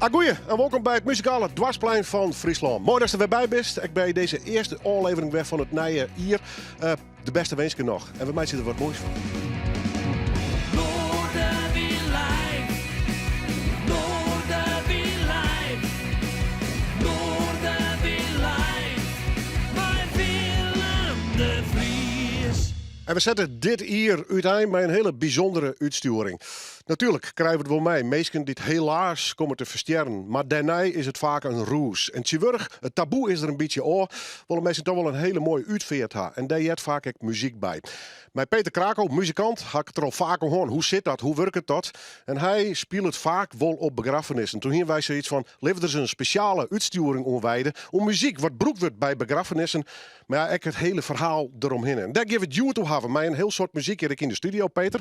Goeie en welkom bij het muzikale dwarsplein van Friesland. Mooi dat je er weer bij bent. Ik ben deze eerste aflevering weer van het nieuwe hier. De beste wensen nog. En bij mij zit er wat moois van. En we zetten dit hier uiteen met een hele bijzondere uitsturing. Natuurlijk krijgen we het wel mee. Meesten die het helaas komen te versterren. Maar daarna is het vaak een roes. En tjewurg, het taboe is er een beetje over. Willen mensen toch wel een hele mooie uitveert hebben. En daar heeft vaak ook muziek bij. Met Peter Krakow, muzikant, had ik het er al vaak gehoord. Hoe zit dat? Hoe werkt het dat? En hij speelt het vaak wel op begrafenissen. Toen hier wij zoiets van, leven er een speciale uitsturing omwijden. Om muziek wat broek wordt bij begrafenissen. Maar ja, ik het hele verhaal eromheen. En daar geef het you to have. Mij een heel soort muziek hier in de studio, Peter.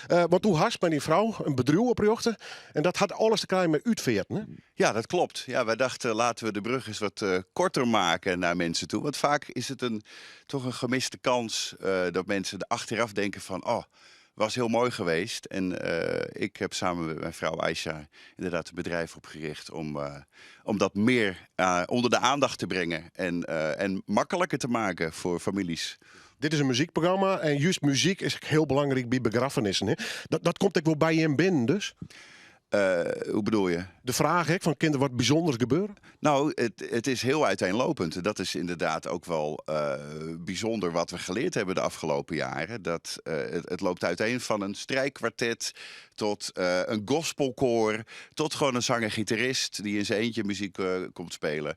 Want toen had met die vrouw een bedrijf opjochten. En dat had alles te krijgen met uitveert, hè? Ja, dat klopt. Ja, wij dachten, laten we de brug eens wat korter maken naar mensen toe. Want vaak is het toch een gemiste kans dat mensen achteraf denken van, oh, was heel mooi geweest. En ik heb samen met mijn vrouw Aisha inderdaad een bedrijf opgericht om dat meer onder de aandacht te brengen. En makkelijker te maken voor families. Dit is een muziekprogramma en juist muziek is heel belangrijk bij begrafenissen. Hè? Dat komt ook wel bij je binnen dus. Hoe bedoel je? De vraag van, kan er wat bijzonders gebeuren? Nou, het is heel uiteenlopend. Dat is inderdaad ook wel bijzonder wat we geleerd hebben de afgelopen jaren. Het loopt uiteen van een strijkkwartet tot een gospelkoor, tot gewoon een zanger-gitarist die in zijn eentje muziek komt spelen.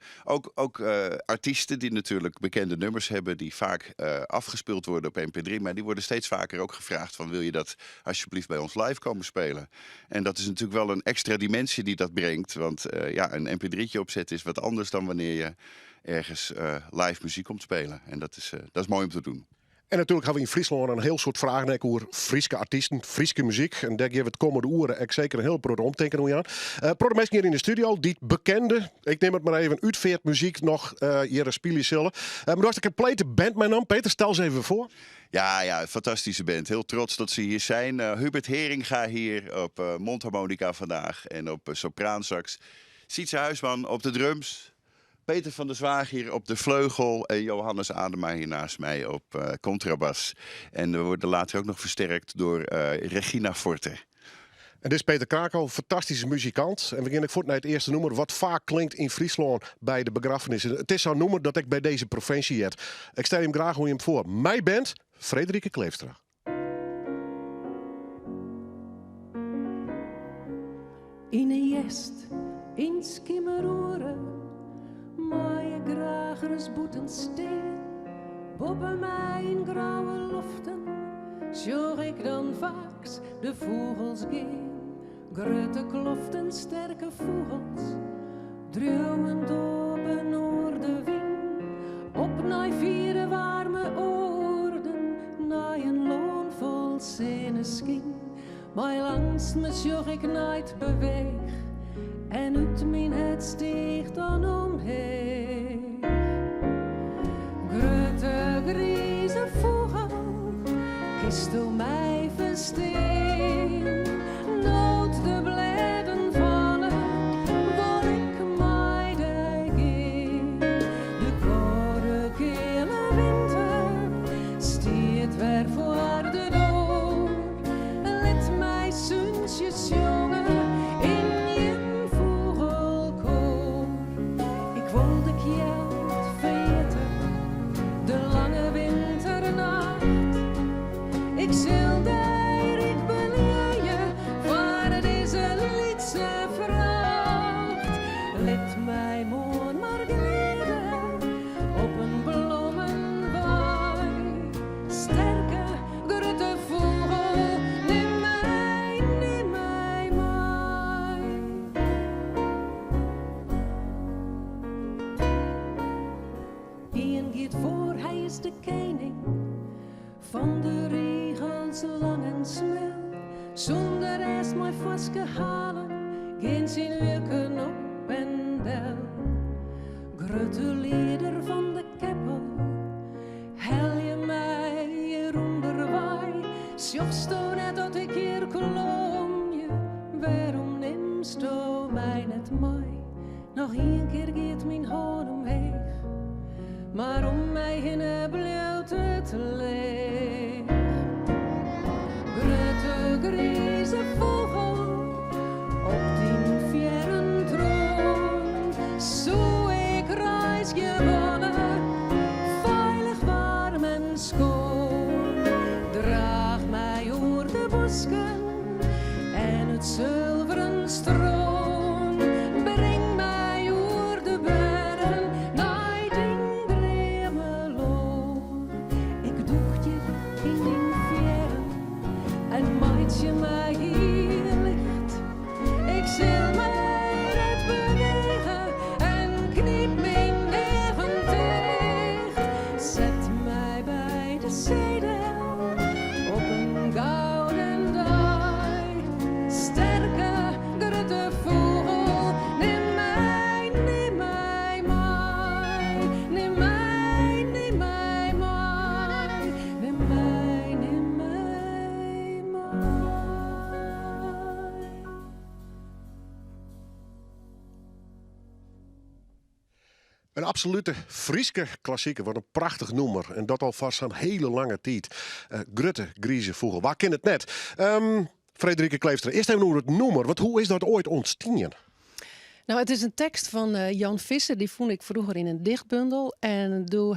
Ook artiesten die natuurlijk bekende nummers hebben die vaak afgespeeld worden op MP3, maar die worden steeds vaker ook gevraagd van, wil je dat alsjeblieft bij ons live komen spelen? En dat is natuurlijk wel een extra dimensie die dat brengt, want een MP3'tje opzetten is wat anders dan wanneer je ergens live muziek komt spelen. En dat is mooi om te doen. En natuurlijk hebben we in Friesland een heel soort vragen over Frieske artiesten, Frieske muziek. En daar geven we het komende uren ik zeker een heel program omdenken aan. Mensen hier in de studio, die bekende, ik neem het maar even, uitveert muziek nog hier spelen zullen. Maar du hast een complete band met naam. Peter, stel ze even voor. Ja, fantastische band. Heel trots dat ze hier zijn. Hubert Heringa hier op mondharmonica vandaag en op sopraansax. Sietse Huisman op de drums. Peter van der Zwaag hier op de vleugel en Johannes Adema hier naast mij op contrabas. En we worden later ook nog versterkt door Regina Forte. En dit is Peter Krakow, fantastische muzikant. En we beginnen voort naar het eerste nummer, wat vaak klinkt in Friesland bij de begrafenissen. Het is zo'n nummer dat ik bij deze provincie heb. Ik stel hem graag hoe je hem voor. Mijn band, Frederike Kleefstra. In een jest, in skimmeroeren. Maaie gragers boeten steen, boven mijn grauwe loften, sjoeg ik dan vaaks de vogels geen. Grote kloften, sterke vogels, druwend op een noordenwind, op naar vieren warme oorden, naar een loon vol zeneschijn. Maar langs me sjoeg ik nooit beweeg, en uit mijn het steeg dan omheen. Grote grijze vogel, kist door mij versteen. Nood de bladeren vallen, waar ik mij daar ging. De koude kille winter stiert weer voor de deur. Let mij zuntjes jongen in je vogelkoor. Ik wilde kjeld vergeten, de lange winternacht. Ik zul daar ik beleiden voor deze lietse vracht. Let mij mooi maar glijden op een bloemenwaai. Sterke, grote vogel, neem mij mee. Ian gaat voor, hij is de koning van de regels lang en snel. Zonder eerst maar vastgehouden, geen zin werken op en del. Grote leider van de keppel, hel je mij eronder waai. Sjochst net dat ik hier klom je, waarom neemst du mij? mij net mij. Nog een keer gaat mijn hand omheen. Maar om mij heen blijft het leeg. Grote grijze vogel op die verre troon. Zo ik reis gewonnen, veilig, warm en schoon. Draag mij over de bosken en het zilveren stroom. Breng mij over de bergen naar den dremeloon. Ik doeg je in den verren en maait je mij hier licht. Ik zal mij net bewegen en kniep mijn leven dicht. Zet mij bij de zeedel op een gouden dag. Sterke, grote vogel, neem mij, neem mij, mij. Neem mij, neem mij, mij. Neem mij, neem mij, mij. Een absolute Frieske klassieker, wat een prachtig nummer. En dat al vast een hele lange tijd. Grutte, Grieze Vogel, waar ken het net? Frederike Kleefstra, eerst even over het nummer. Want hoe is dat ooit ontstaan? Nou, het is een tekst van Jan Visser, die vond ik vroeger in een dichtbundel. En toen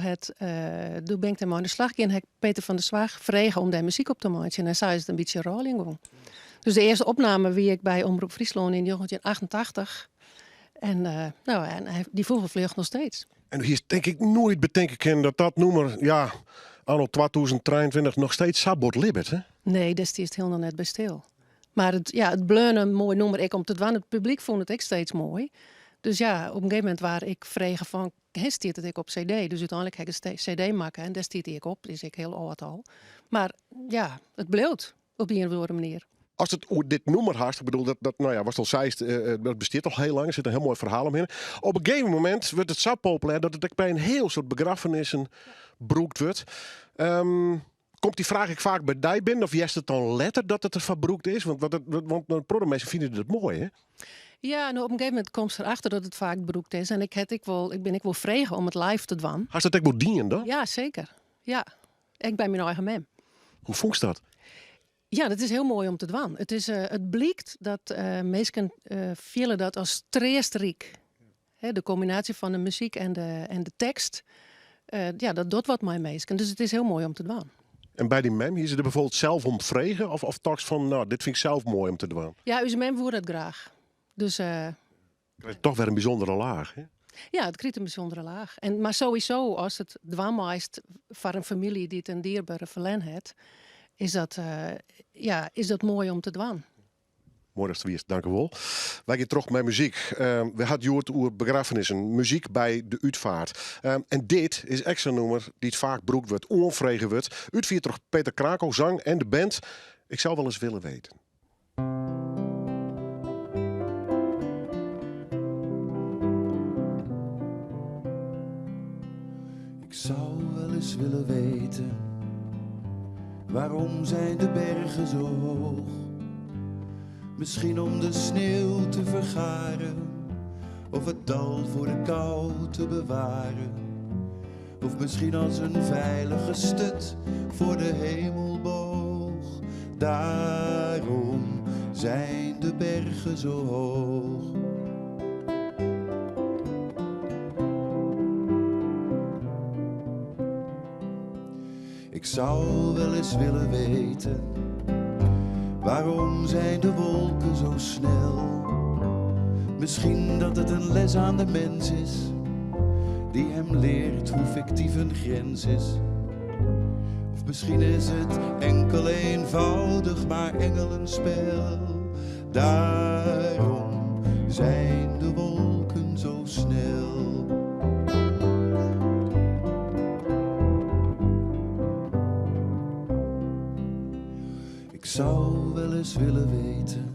ben ik hem aan de slag gegaan, heb ik Peter van der Zwaag vregen om daar muziek op te maken. En zij is het een beetje rolling gewoon. Dus de eerste opname wie ik bij Omroep Friesland in 1988. En die vogel vliegt nog steeds. En hier is denk ik nooit bedenken kunnen dat dat nummer, ja, anno 2023 nog steeds sabot libbet, hè? Nee, destijds is het helemaal net bij stil. Maar het bleun een mooi nummer ik om te doen. Het publiek vond het ook steeds mooi. Dus ja, op een gegeven moment waar ik vregen van, stiert het ik op cd. Dus uiteindelijk heb ik een cd maken en daar stiert ik op. Dat is ik heel oud al. Maar ja, het bleef op die een of andere manier. Als het over dit nummer haast, ik bedoel, dat nou ja, was al zeist, dat bestaat al heel lang, er zit een heel mooi verhaal omheen. Op een gegeven moment wordt het zo populair dat het ook bij een heel soort begrafenissen broekt wordt. Komt die vraag ik vaak bij die binnen, of juist het dan letter dat het er verbroekt is? Want de prodemeester vinden het mooi, hè? Ja, nou op een gegeven moment komt ze erachter dat het vaak broekt is. En ik ben wel vregen om het live te doen. Had dat ook wel dienen dan? Ja, zeker. Ja, ik ben mijn eigen mem. Hoe vond je dat? Ja, dat is heel mooi om te doen. Het blijkt dat mensen vielen dat als treestriek. De combinatie van de muziek en de tekst. Dat doet wat mij mensen. Dus het is heel mooi om te doen. En bij die mem, hier ze er bijvoorbeeld zelf om vregen? Of toch van, nou, dit vind ik zelf mooi om te doen? Ja, uw mem voert het graag. Dus... toch weer een bijzondere laag, hè? Ja, het krijgt een bijzondere laag. Maar sowieso, als het dwanmeist voor een familie die het een dierbare verlen heeft, is dat mooi om te doen. Mooi dat je weer, dank u wel. Wij gaan terug met muziek. We hadden gehoord over begrafenissen, muziek bij de uitvaart. En dit is extra nummer die het vaak broekt wordt, onvregen wordt. Uitviert toch Peter Krako, zang en de band. Ik zou wel eens willen weten. Ik zou wel eens willen weten, waarom zijn de bergen zo hoog? Misschien om de sneeuw te vergaren, of het dal voor de kou te bewaren. Of misschien als een veilige stut voor de hemelboog. Daarom zijn de bergen zo hoog. Ik zou wel eens willen weten, waarom zijn de wolken zo snel? Misschien dat het een les aan de mens is, die hem leert hoe fictief een grens is. Of misschien is het enkel eenvoudig maar engelenspel. Daarom zijn de wolken zo snel. Ik zou wel eens willen weten,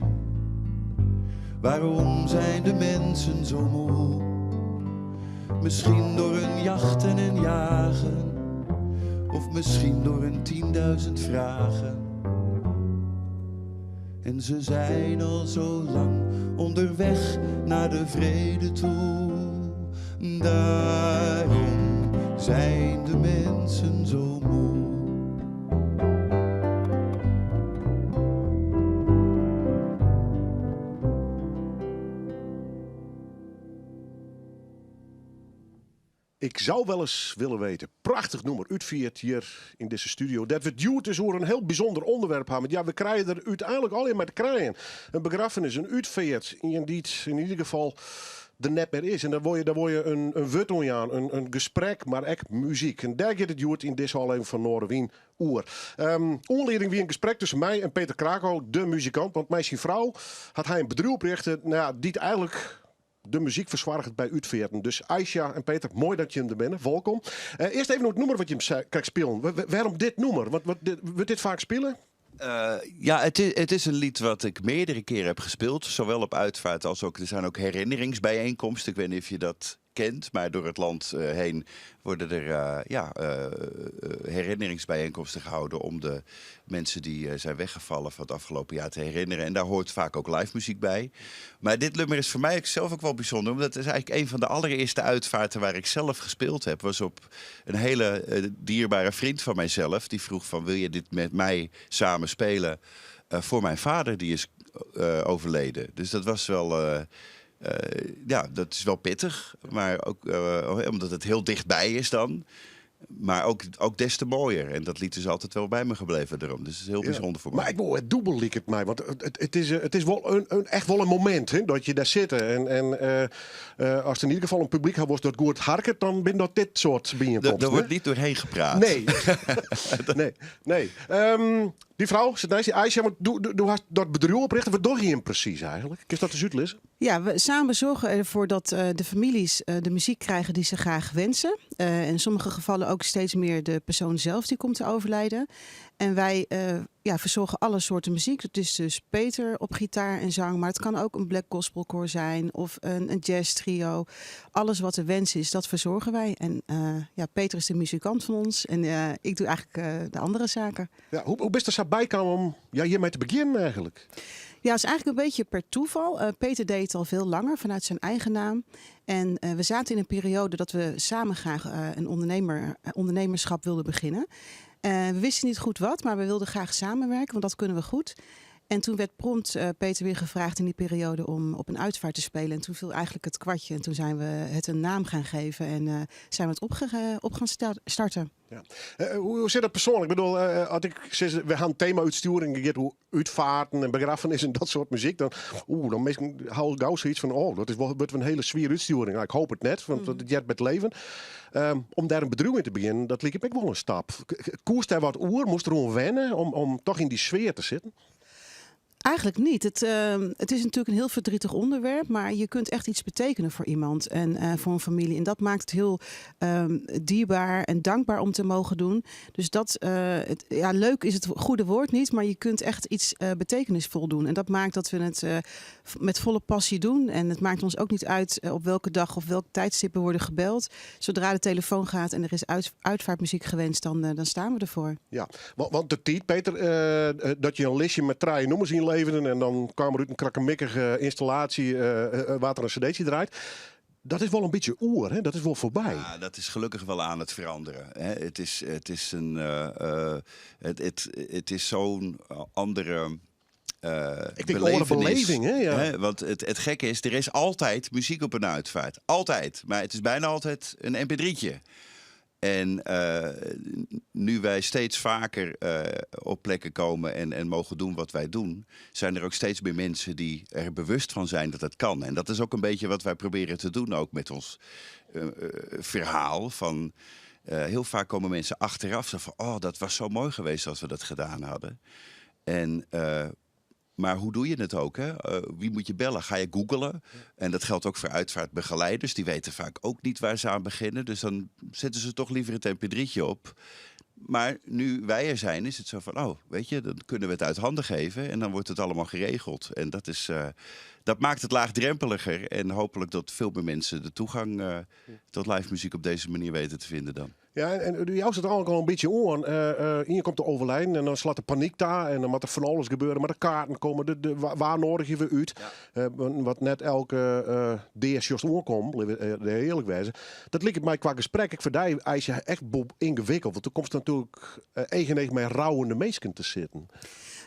waarom zijn de mensen zo moe? Misschien door een jachten en jagen, of misschien door een 10.000 vragen. En ze zijn al zo lang onderweg naar de vrede toe. Daarom zijn de mensen zo moe. Ik zou wel eens willen weten, prachtig nummer, uitviert hier in deze studio, dat we duwt is over een heel bijzonder onderwerp hebben. Ja, we krijgen er uiteindelijk alleen maar te krijgen. Een begrafenis, een uitveert, in die het in ieder geval er net meer is. En dan word je een wut aan, een gesprek, maar echt muziek. En daar gaat het duwt in deze alleen van Noorderwien oer. Onleiding wie een gesprek tussen mij en Peter Krakow, de muzikant. Want mijn vrouw had hij een bedrijf opgericht, die het eigenlijk de muziek verzwaardigt bij uitveerten. Dus Aisha en Peter, mooi dat je hem er bent. Welkom. Eerst even nog het nummer wat je hem krijgt spelen. Waarom dit nummer? Wordt dit vaak spelen? Ja, het is een lied wat ik meerdere keren heb gespeeld. Zowel op uitvaart als ook... Er zijn ook herinneringsbijeenkomsten. Ik weet niet of je dat kent. Maar door het land heen worden er herinneringsbijeenkomsten gehouden... om de mensen die zijn weggevallen van het afgelopen jaar te herinneren. En daar hoort vaak ook live muziek bij. Maar dit nummer is voor mij zelf ook wel bijzonder. Omdat het is eigenlijk een van de allereerste uitvaarten waar ik zelf gespeeld heb. Was op een hele dierbare vriend van mijzelf. Die vroeg van, wil je dit met mij samen spelen voor mijn vader? Die is overleden. Dus dat was wel... dat is wel pittig, maar ook omdat het heel dichtbij is dan. Maar ook des te mooier. En dat lied is altijd wel bij me gebleven daarom. Dus het is heel bijzonder voor mij. Maar ik wil het dubbel liek het mij. Want het is wel echt wel een moment hè, dat je daar zit. En als er in ieder geval een publiek was dat goed harket, dan ben dat dit soort bijeenkomsten. Er wordt niet doorheen gepraat. Nee. nee. Die vrouw, die Aisha, maar doe hast dat bedrijf oprichten. Wat doe je hem precies eigenlijk? Is dat de Zuidlis? Ja, we samen zorgen ervoor dat de families de muziek krijgen die ze graag wensen. In sommige gevallen ook steeds meer de persoon zelf die komt te overlijden. En wij verzorgen alle soorten muziek. Het is dus Peter op gitaar en zang. Maar het kan ook een black gospelkoor zijn of een jazz trio. Alles wat de wens is, dat verzorgen wij. En Peter is de muzikant van ons. En ik doe eigenlijk de andere zaken. Ja, hoe best er zo bijkomen om hiermee te beginnen eigenlijk? Ja, het is eigenlijk een beetje per toeval. Peter deed het al veel langer vanuit zijn eigen naam. En we zaten in een periode dat we samen graag een ondernemerschap wilden beginnen. We wisten niet goed wat, maar we wilden graag samenwerken, want dat kunnen we goed. En toen werd prompt Peter weer gevraagd in die periode om op een uitvaart te spelen. En toen viel eigenlijk het kwartje. En toen zijn we het een naam gaan geven en zijn we het op gaan starten. Ja. Hoe zit dat persoonlijk? Ik bedoel, we gaan een thema uitsturen en je hoe uitvaarten en begrafenis en dat soort muziek. Dan hou ik gauw zoiets van, dat wordt een hele zwier uitsturing. Nou, ik hoop het net, want het jet met leven. Om daar een bedrijf in te beginnen, dat liep ik wel een stap. Koerst daar wat oer? Moest er gewoon wennen om toch in die sfeer te zitten? Eigenlijk niet. Het is natuurlijk een heel verdrietig onderwerp, maar je kunt echt iets betekenen voor iemand en voor een familie. En dat maakt het heel dierbaar en dankbaar om te mogen doen. Dus leuk is het goede woord niet, maar je kunt echt iets betekenisvol doen. En dat maakt dat we het met volle passie doen. En het maakt ons ook niet uit op welke dag of welk tijdstip we worden gebeld. Zodra de telefoon gaat en er is uitvaartmuziek gewenst, dan staan we ervoor. Ja, want de tijd, Peter, dat je een listje met 3 nummers in leveren en dan kwam er uit een krakkemikkige installatie waar er een cd'tje draait. Dat is wel een beetje oer, hè? Dat is wel voorbij. Ja, dat is gelukkig wel aan het veranderen. Hè? Het is zo'n andere ik denk een beleving, hè? Ja. Hè? Want het gekke is, er is altijd muziek op een uitvaart. Altijd. Maar het is bijna altijd een mp3'tje. En nu wij steeds vaker op plekken komen en mogen doen wat wij doen, zijn er ook steeds meer mensen die er bewust van zijn dat het kan. En dat is ook een beetje wat wij proberen te doen ook met ons verhaal. Van, heel vaak komen mensen achteraf zo van, dat was zo mooi geweest als we dat gedaan hadden. En... maar hoe doe je het ook? Hè? Wie moet je bellen? Ga je googlen? En dat geldt ook voor uitvaartbegeleiders. Die weten vaak ook niet waar ze aan beginnen. Dus dan zetten ze toch liever het mp3'tje op. Maar nu wij er zijn, is het zo van... weet je, dan kunnen we het uit handen geven. En dan wordt het allemaal geregeld. En dat maakt het laagdrempeliger. En hopelijk dat veel meer mensen de toegang tot live muziek op deze manier weten te vinden dan. Ja, en jou zit er al een beetje aan. Hier komt de overlijden en dan slaat de paniek daar. En dan moet er van alles gebeuren. Maar de kaarten komen, waar nodig je weer uit. Ja. Wat net elke DS just oorkomt, eerlijk wezen. Dat lijkt mij qua gesprek. Ik verdij als je echt ingewikkeld. Want toen komt er natuurlijk eigenig met rouwende mensen te zitten.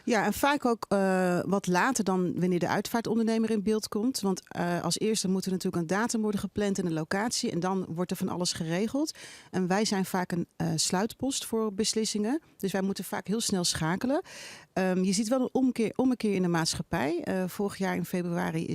Ja, en vaak ook wat later dan wanneer de uitvaartondernemer in beeld komt. Want als eerste moet er natuurlijk een datum worden gepland en een locatie. En dan wordt er van alles geregeld. En wij zijn vaak een sluitpost voor beslissingen. Dus wij moeten vaak heel snel schakelen. Je ziet wel een ommekeer in de maatschappij. Vorig jaar in februari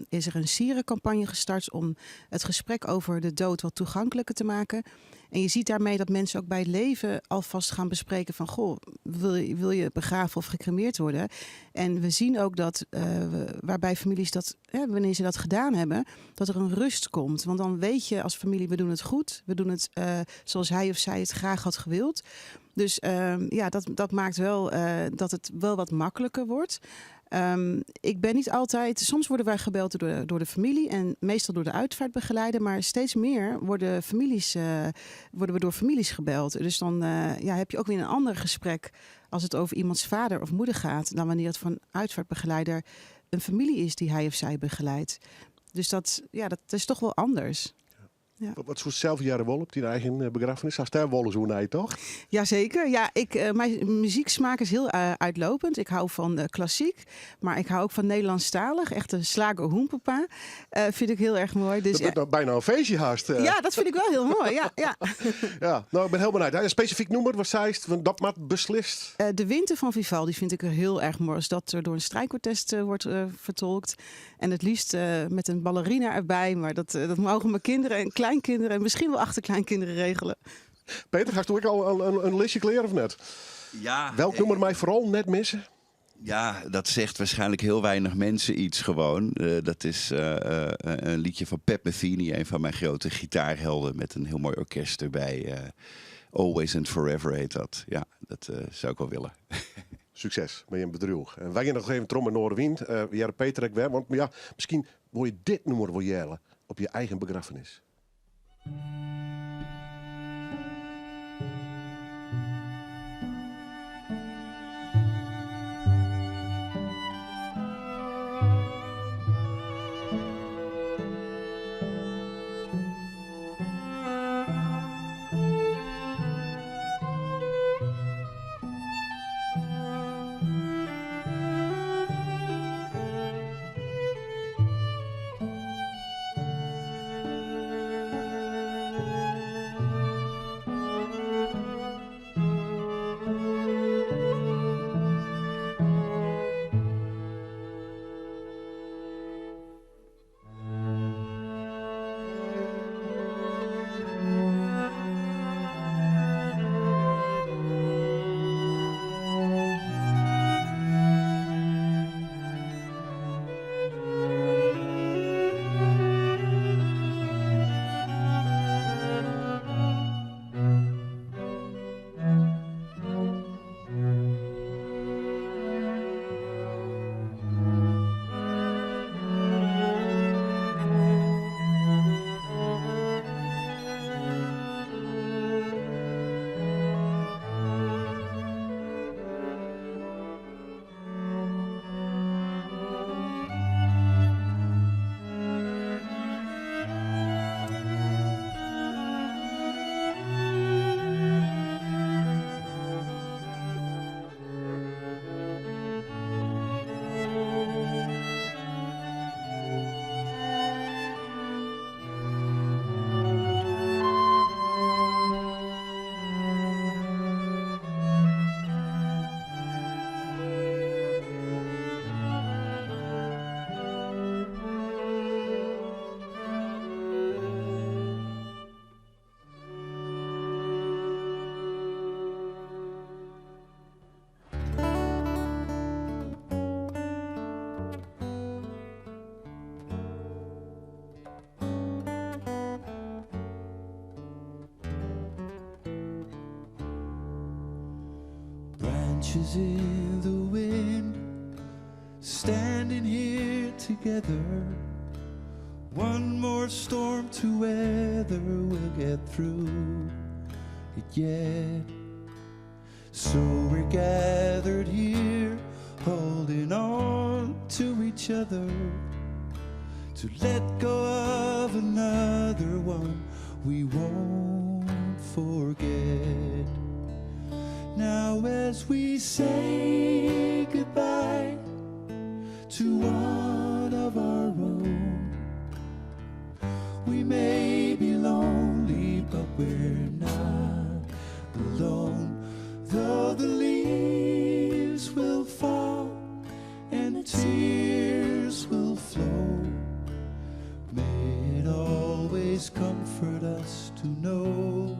is er een sierencampagne gestart om het gesprek over de dood wat toegankelijker te maken. En je ziet daarmee dat mensen ook bij het leven alvast gaan bespreken van... goh, wil je begraven of gecremeerd worden? En we zien ook dat waarbij families dat, wanneer ze dat gedaan hebben... dat er een rust komt. Want dan weet je als familie, we doen het goed. We doen het zoals hij of zij het graag had gewild. Dus dat maakt wel dat het wel wat makkelijker wordt... Ik ben niet altijd... Soms worden wij gebeld door de familie en meestal door de uitvaartbegeleider. Maar steeds meer worden we door families gebeld. Dus dan heb je ook weer een ander gesprek als het over iemands vader of moeder gaat... dan wanneer het van uitvaartbegeleider een familie is die hij of zij begeleidt. Dus dat is toch wel anders. Ja. Wat voor zelf jaren wel op die eigen begrafenis? Als daar wollen zo naar toch? Jazeker. Ja, mijn muzieksmaak is heel uitlopend. Ik hou van klassiek, maar ik hou ook van Nederlandstalig. Echt een slager hoenpapa. Vind ik heel erg mooi. Dus, dat wordt nou bijna een feestje haast. Ja, dat vind ik wel heel mooi. Ja. Ja, nou, ik ben heel benieuwd. Een specifiek nummer, wat zei je? Dat maar beslist. De Winter van Vivaldi vind ik er heel erg mooi. Als dat er door een strijkorkest wordt vertolkt. En het liefst met een ballerina erbij. Maar dat mogen mijn kinderen en kleinkinderen en misschien wel achterkleinkinderen regelen. Peter, ga je al een listje kleren of net? Ja. Welk nummer mij vooral net missen? Ja, dat zegt waarschijnlijk heel weinig mensen iets gewoon. Dat is een liedje van Pat Metheny, een van mijn grote gitaarhelden... met een heel mooi orkest erbij. Always and Forever heet dat. Ja, dat zou ik wel willen. Succes met je bedrijf. En wij gaan nog even trom in Noorderwind. Ja, Peter, ik weer. Want ja, misschien wil je dit nummer wel jellen op je eigen begrafenis. Branches in the wind, standing here together. One more storm to weather, we'll get through. it yet. So we're gathered here, holding on to each other, to let go of another one we won't forget. Now as we say goodbye to one of our own, we may be lonely, but we're not alone. Though the leaves will fall and the tears will flow, may it always comfort us to know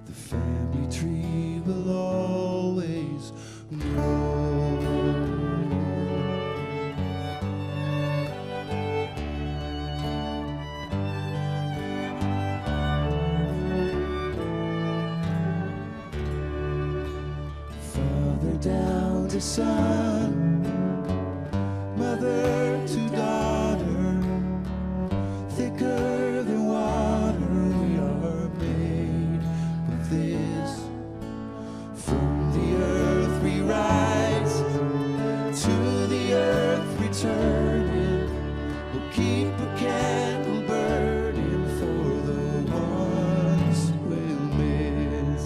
the family tree will always grow. Down to son, mother to daughter, thicker than water, we are made of this. From the earth we rise, to the earth returning, we'll keep a candle burning for the ones we'll miss.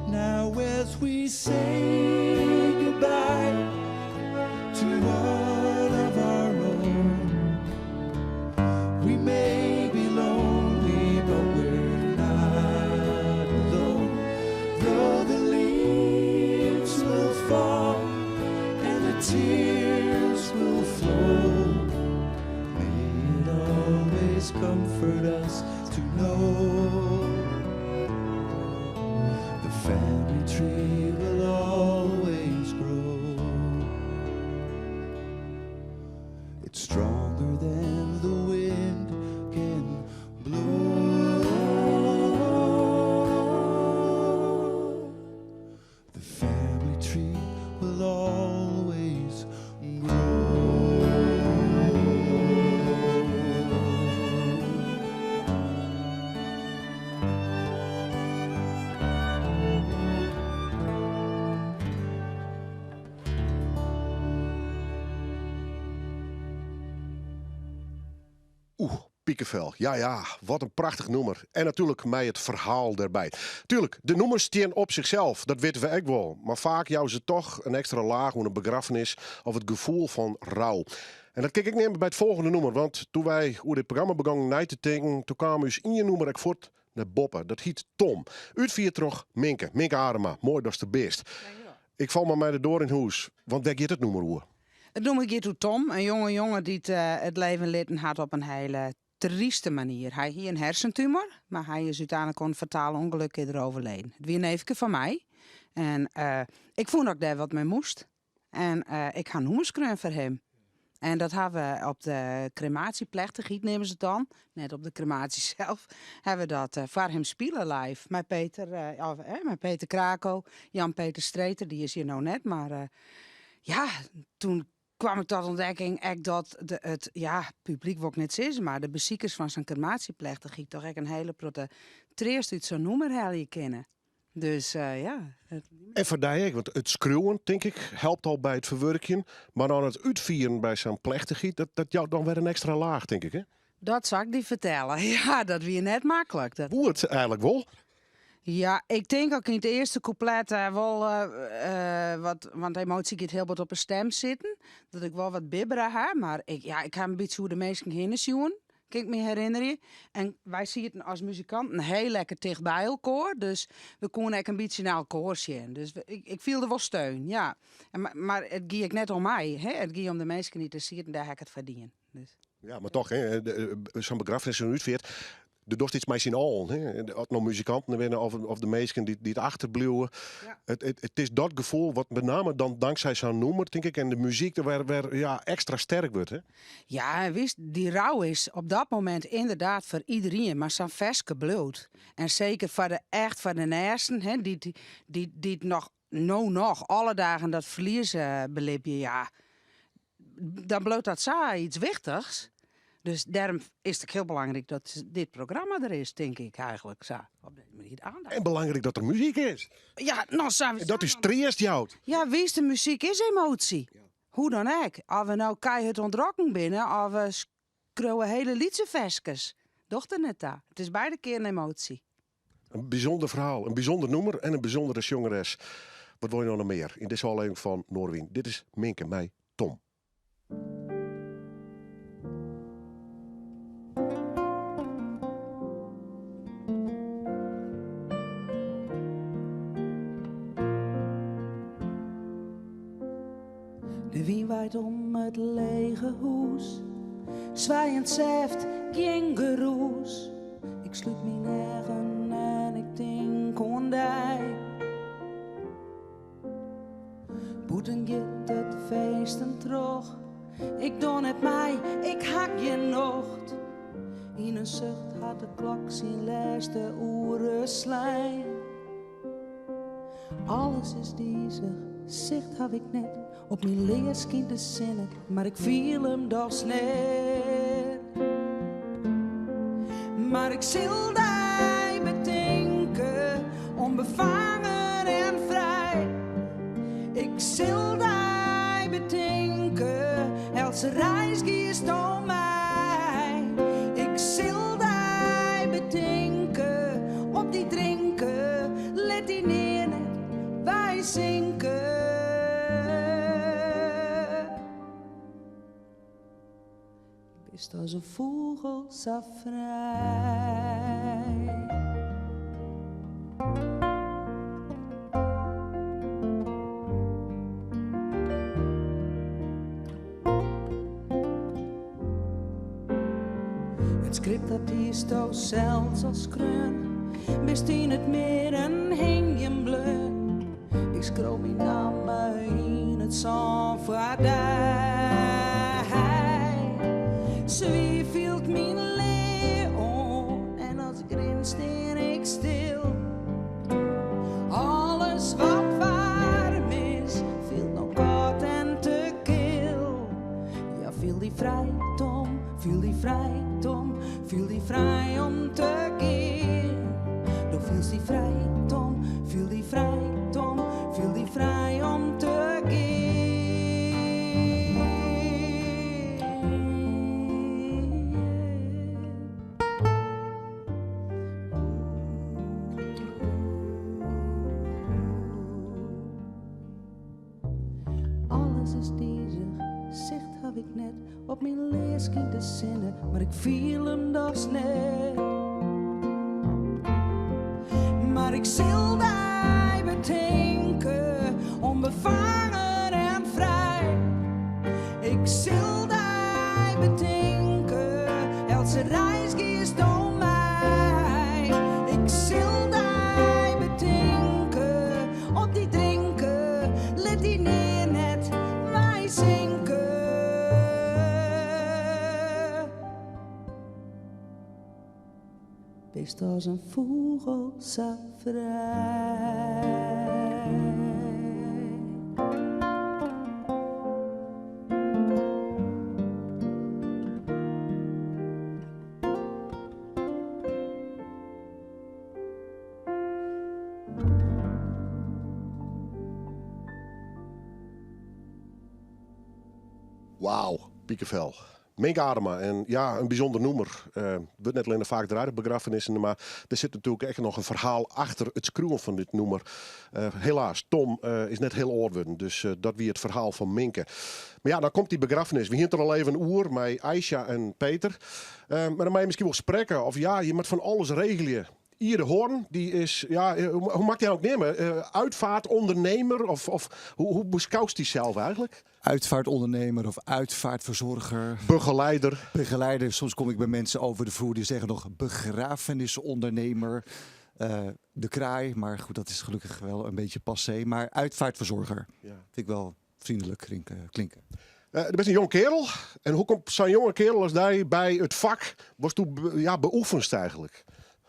Now as we say comfort us to know the family tree will always grow. It's stronger than the wind can blow. The family tree will always grow. Piekenvel. Ja, wat een prachtig nummer. En natuurlijk mij het verhaal erbij. Tuurlijk, de nummers staan op zichzelf, dat weten we ook wel. Maar vaak jou ze toch een extra laag hoe een begrafenis of het gevoel van rouw. En dat kijk ik nemen bij het volgende nummer. Want toen wij hoe dit programma begonnen na te denken, toen kwam dus in je nummer ik voort naar Boppen. Dat heet Tom. Uit vier terug Minke Adema. Mooi, dat is de best. Ik val maar mij er door in huis. Want daar gaat het nummer hoe. Het noem ik hier Tom, een jonge jongen die het leven litten had op een hele trieste manier. Hij had een hersentumor, maar hij is uiteindelijk een fataal ongeluk eerder overleden. Het was een neefje van mij. En ik vond ook daar wat mee moest. En ik ga noemers krijgen voor hem. En dat hebben we op de crematieplechtigheid, nemen ze het dan. Net op de crematie zelf. Hebben we dat voor hem spelen live. Met Peter Krako, Jan-Peter Streeter, die is hier nou net. Maar toen kwam ik tot ontdekking dat het publiek wil ik net zeggen, maar de beziekers van zijn crematieplechtigheid toch echt een hele grote treest uit zo'n nummer je kennen. Dus En voor die, want het schreeuwen, denk ik, helpt al bij het verwerken. Maar dan het uitvieren bij zo'n plechtigheid, dat jou dan weer een extra laag, denk ik, hè? Dat zou ik die vertellen. Ja, dat weer net makkelijk. Hoe het eigenlijk wel? Ja, ik denk ook in het eerste couplet wel want de emotie gaat heel wat op een stem zitten. Dat ik wel wat bibberen heb, maar ik ga een beetje hoe de mensen heen zien. Kan ik me herinneren. En wij zien het als muzikanten heel lekker dicht bij elkaar. Dus we konden ook een beetje naar elkaar zien. Dus ik viel er wel steun, ja. Maar het ging ik net om mij. Hè? Het ging om de mensen die te zien en daar heb ik het verdienen. Dus. Ja, maar toch, zo'n begrafenis en uitveert. Er doet iets mee zien al. Of nog muzikanten winnen of de mensen die het achterblijven. Ja. Het is dat gevoel wat met name dan dankzij zo'n nummer, denk ik, en de muziek er weer extra sterk wordt. Hè? Ja, wist, die rouw is op dat moment inderdaad voor iedereen, maar zo'n veske bloed. En zeker voor de naasten, die nog alle dagen dat verlies beleven, ja, dan bloot dat zo iets wichtigs. Dus daarom is het heel belangrijk dat dit programma er is, denk ik eigenlijk. Zo, op deze manier aandacht. En belangrijk dat er muziek is. Ja, nou, En dat is triest jou. ja, wees de muziek is emotie. Hoe dan ook. Of we nou keihard ontrokken binnen, of we schreeuwen hele liedsenvestjes. Dochter net daar. Het is beide keer een emotie. Een bijzonder verhaal, een bijzonder nummer en een bijzondere zangeres. Wat wil je nog meer in deze aflevering van Noorwien? Dit is Minke, mij, Tom. De wien waait om het lege hoes, zwaaiend zeft, geen geroes. Ik sluit mijn eigen en ik denk aan die. Boeten get het feesten terug, ik doe het mij, ik hak je nocht. In een zucht had de klok zijn laatste uren slaan. Alles is diesig, zicht heb ik net. Op mijn leerskind de zinnen, maar ik viel hem doch net. Maar ik zil die bedenken, onbevangen en vrij. Ik zil die bedenken, else reis kiest om mij. Ik zil die bedenken, op die drinken, let die neer net, wij zinken. Is als een vogel zo vrij. Het script dat is toch zelfs als kreun, best in het meer en hing je bleun. Ik scroll mijn naam in het zand voor Zwie viel mijn leeuw en als ik erin steer ik stil. Alles wat warm is, viel nog koud en te kil. Ja, viel die vrij, Tom, viel die vrij, Tom, viel die vrij om te gaan. Dan viel die vrij, Tom, viel die vrij, Tom, viel die vrij om te gaan. Is diesig, zicht heb ik net op mijn leerskind de zinnen, maar ik viel hem doch net. Maar ik zil die bedenken, onbevangen en vrij. Ik zil die bedenken, else reis kiest om mij. Ik zil die bedenken, op die drinken, let die neer net, wij zinken. Wees als een vogel zo vrij. Wauw, Piekenvel. Minke Adema. En ja, een bijzonder noemer. Wordt net alleen vaak draaien, begrafenissen. Maar er zit natuurlijk echt nog een verhaal achter het schroeven van dit noemer. Helaas, Tom is net heel oud geworden. Dus dat wie het verhaal van Minke. Maar ja, dan komt die begrafenis. We hier er al even een uur met Aisha en Peter. Maar dan mag je misschien wel spreken. Of ja, je moet van alles regelen. Hier de Hoorn, die is, ja, hoe mag je dat ook nemen? Uitvaartondernemer of hoe beschouwt die zelf eigenlijk? Uitvaartondernemer of uitvaartverzorger. Begeleider. Soms kom ik bij mensen over de vloer die zeggen nog begrafenisondernemer. De kraai, maar goed, dat is gelukkig wel een beetje passé. Maar uitvaartverzorger, vind ik wel vriendelijk klinken. Er bent een jong kerel. En hoe komt zo'n jonge kerel als jij bij het vak? Was toen beoefend eigenlijk?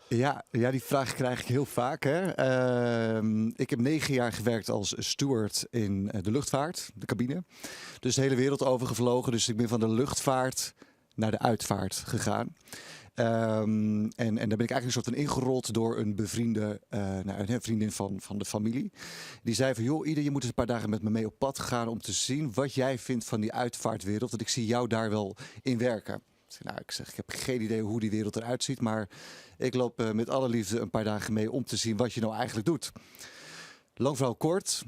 Ja, die vraag krijg ik heel vaak. Hè. Ik heb 9 jaar gewerkt als steward in de luchtvaart, de cabine. Dus de hele wereld over gevlogen. Dus ik ben van de luchtvaart naar de uitvaart gegaan. En daar ben ik eigenlijk een soort van ingerold door een bevriende een vriendin van de familie. Die zei van, joh, je moet eens een paar dagen met me mee op pad gaan om te zien wat jij vindt van die uitvaartwereld. Want ik zie jou daar wel in werken. Ik heb geen idee hoe die wereld eruit ziet, maar ik loop met alle liefde een paar dagen mee om te zien wat je nou eigenlijk doet. Lang verhaal kort.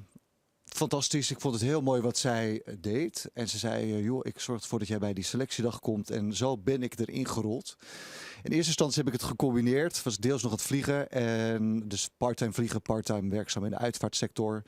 Fantastisch. Ik vond het heel mooi wat zij deed. En ze zei, joh, ik zorg ervoor dat jij bij die selectiedag komt. En zo ben ik erin gerold. In eerste instantie heb ik het gecombineerd. Was deels nog het vliegen. En dus part-time vliegen, part-time werkzaam in de uitvaartsector.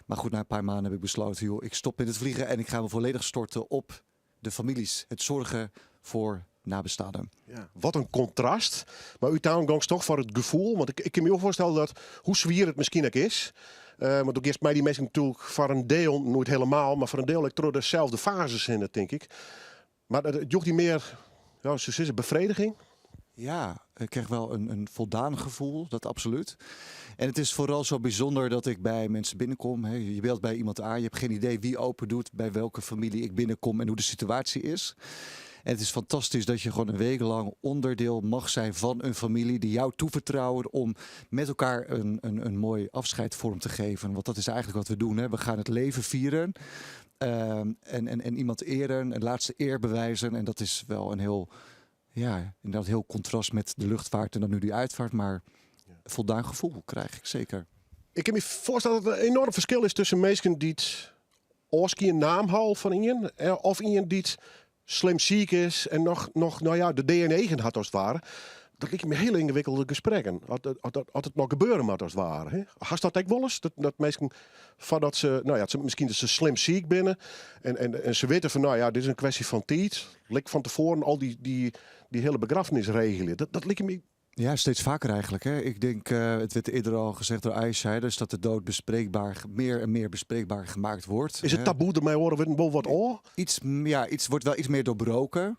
Maar goed, na een paar maanden heb ik besloten, joh, ik stop met het vliegen. En ik ga me volledig storten op de families. Het zorgen voor nabestaanden. Ja, wat een contrast. Maar uiteindelijk toch voor het gevoel. Want ik kan me ook voorstellen dat, hoe zwier het misschien ook is. Want ook eerst mij die mensen natuurlijk voor een deel, nooit helemaal, maar voor een deel ik door dezelfde fases in het, denk ik. Maar het jocht die meer, ja, zo is het, bevrediging? Ja, ik krijg wel een voldaan gevoel, dat absoluut. En het is vooral zo bijzonder dat ik bij mensen binnenkom. Hè. Je belt bij iemand aan, je hebt geen idee wie open doet, bij welke familie ik binnenkom en hoe de situatie is. En het is fantastisch dat je gewoon een week lang onderdeel mag zijn van een familie die jou toevertrouwen om met elkaar een mooi afscheid vorm te geven. Want dat is eigenlijk wat we doen. Hè. We gaan het leven vieren en iemand eren, een laatste eer bewijzen. En dat is wel een heel, ja, inderdaad heel contrast met de luchtvaart en dan nu die uitvaart. Maar voldaan gevoel krijg ik zeker. Ik kan me voorstellen dat er een enorm verschil is tussen mensen die het oorskie een naam halen van iemand, of iemand die het slim ziek is en nog nou ja, de DNA had als het ware. Dat lijkt me heel ingewikkelde gesprekken. Als het nog gebeuren moet als het ware. Hè? Hast dat ook wel eens? Dat mensen, voordat ze, nou ja, misschien dat ze slim ziek binnen en ze weten van, nou ja, dit is een kwestie van tijd. Lijkt van tevoren al die hele begrafenis regelen. Dat lijkt me. Ja, steeds vaker eigenlijk. Hè. Ik denk, het werd eerder al gezegd door Aisha, dus dat de dood bespreekbaar, meer en meer bespreekbaar gemaakt wordt. Is het taboe ermee horen we wel wat oor? Iets wordt wel iets meer doorbroken.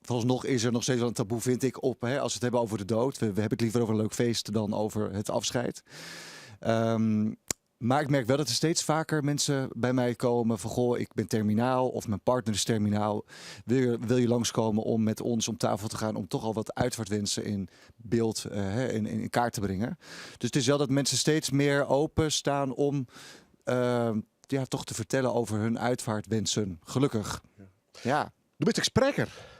Vooralsnog is er nog steeds wel een taboe, vind ik, op als we het hebben over de dood. We hebben het liever over een leuk feest dan over het afscheid. Maar ik merk wel dat er steeds vaker mensen bij mij komen van, goh, ik ben terminaal of mijn partner is terminaal. Wil je langskomen om met ons om tafel te gaan om toch al wat uitvaartwensen in beeld in kaart te brengen. Dus het is wel dat mensen steeds meer open staan om toch te vertellen over hun uitvaartwensen. Gelukkig. Ja. Je bent spreker.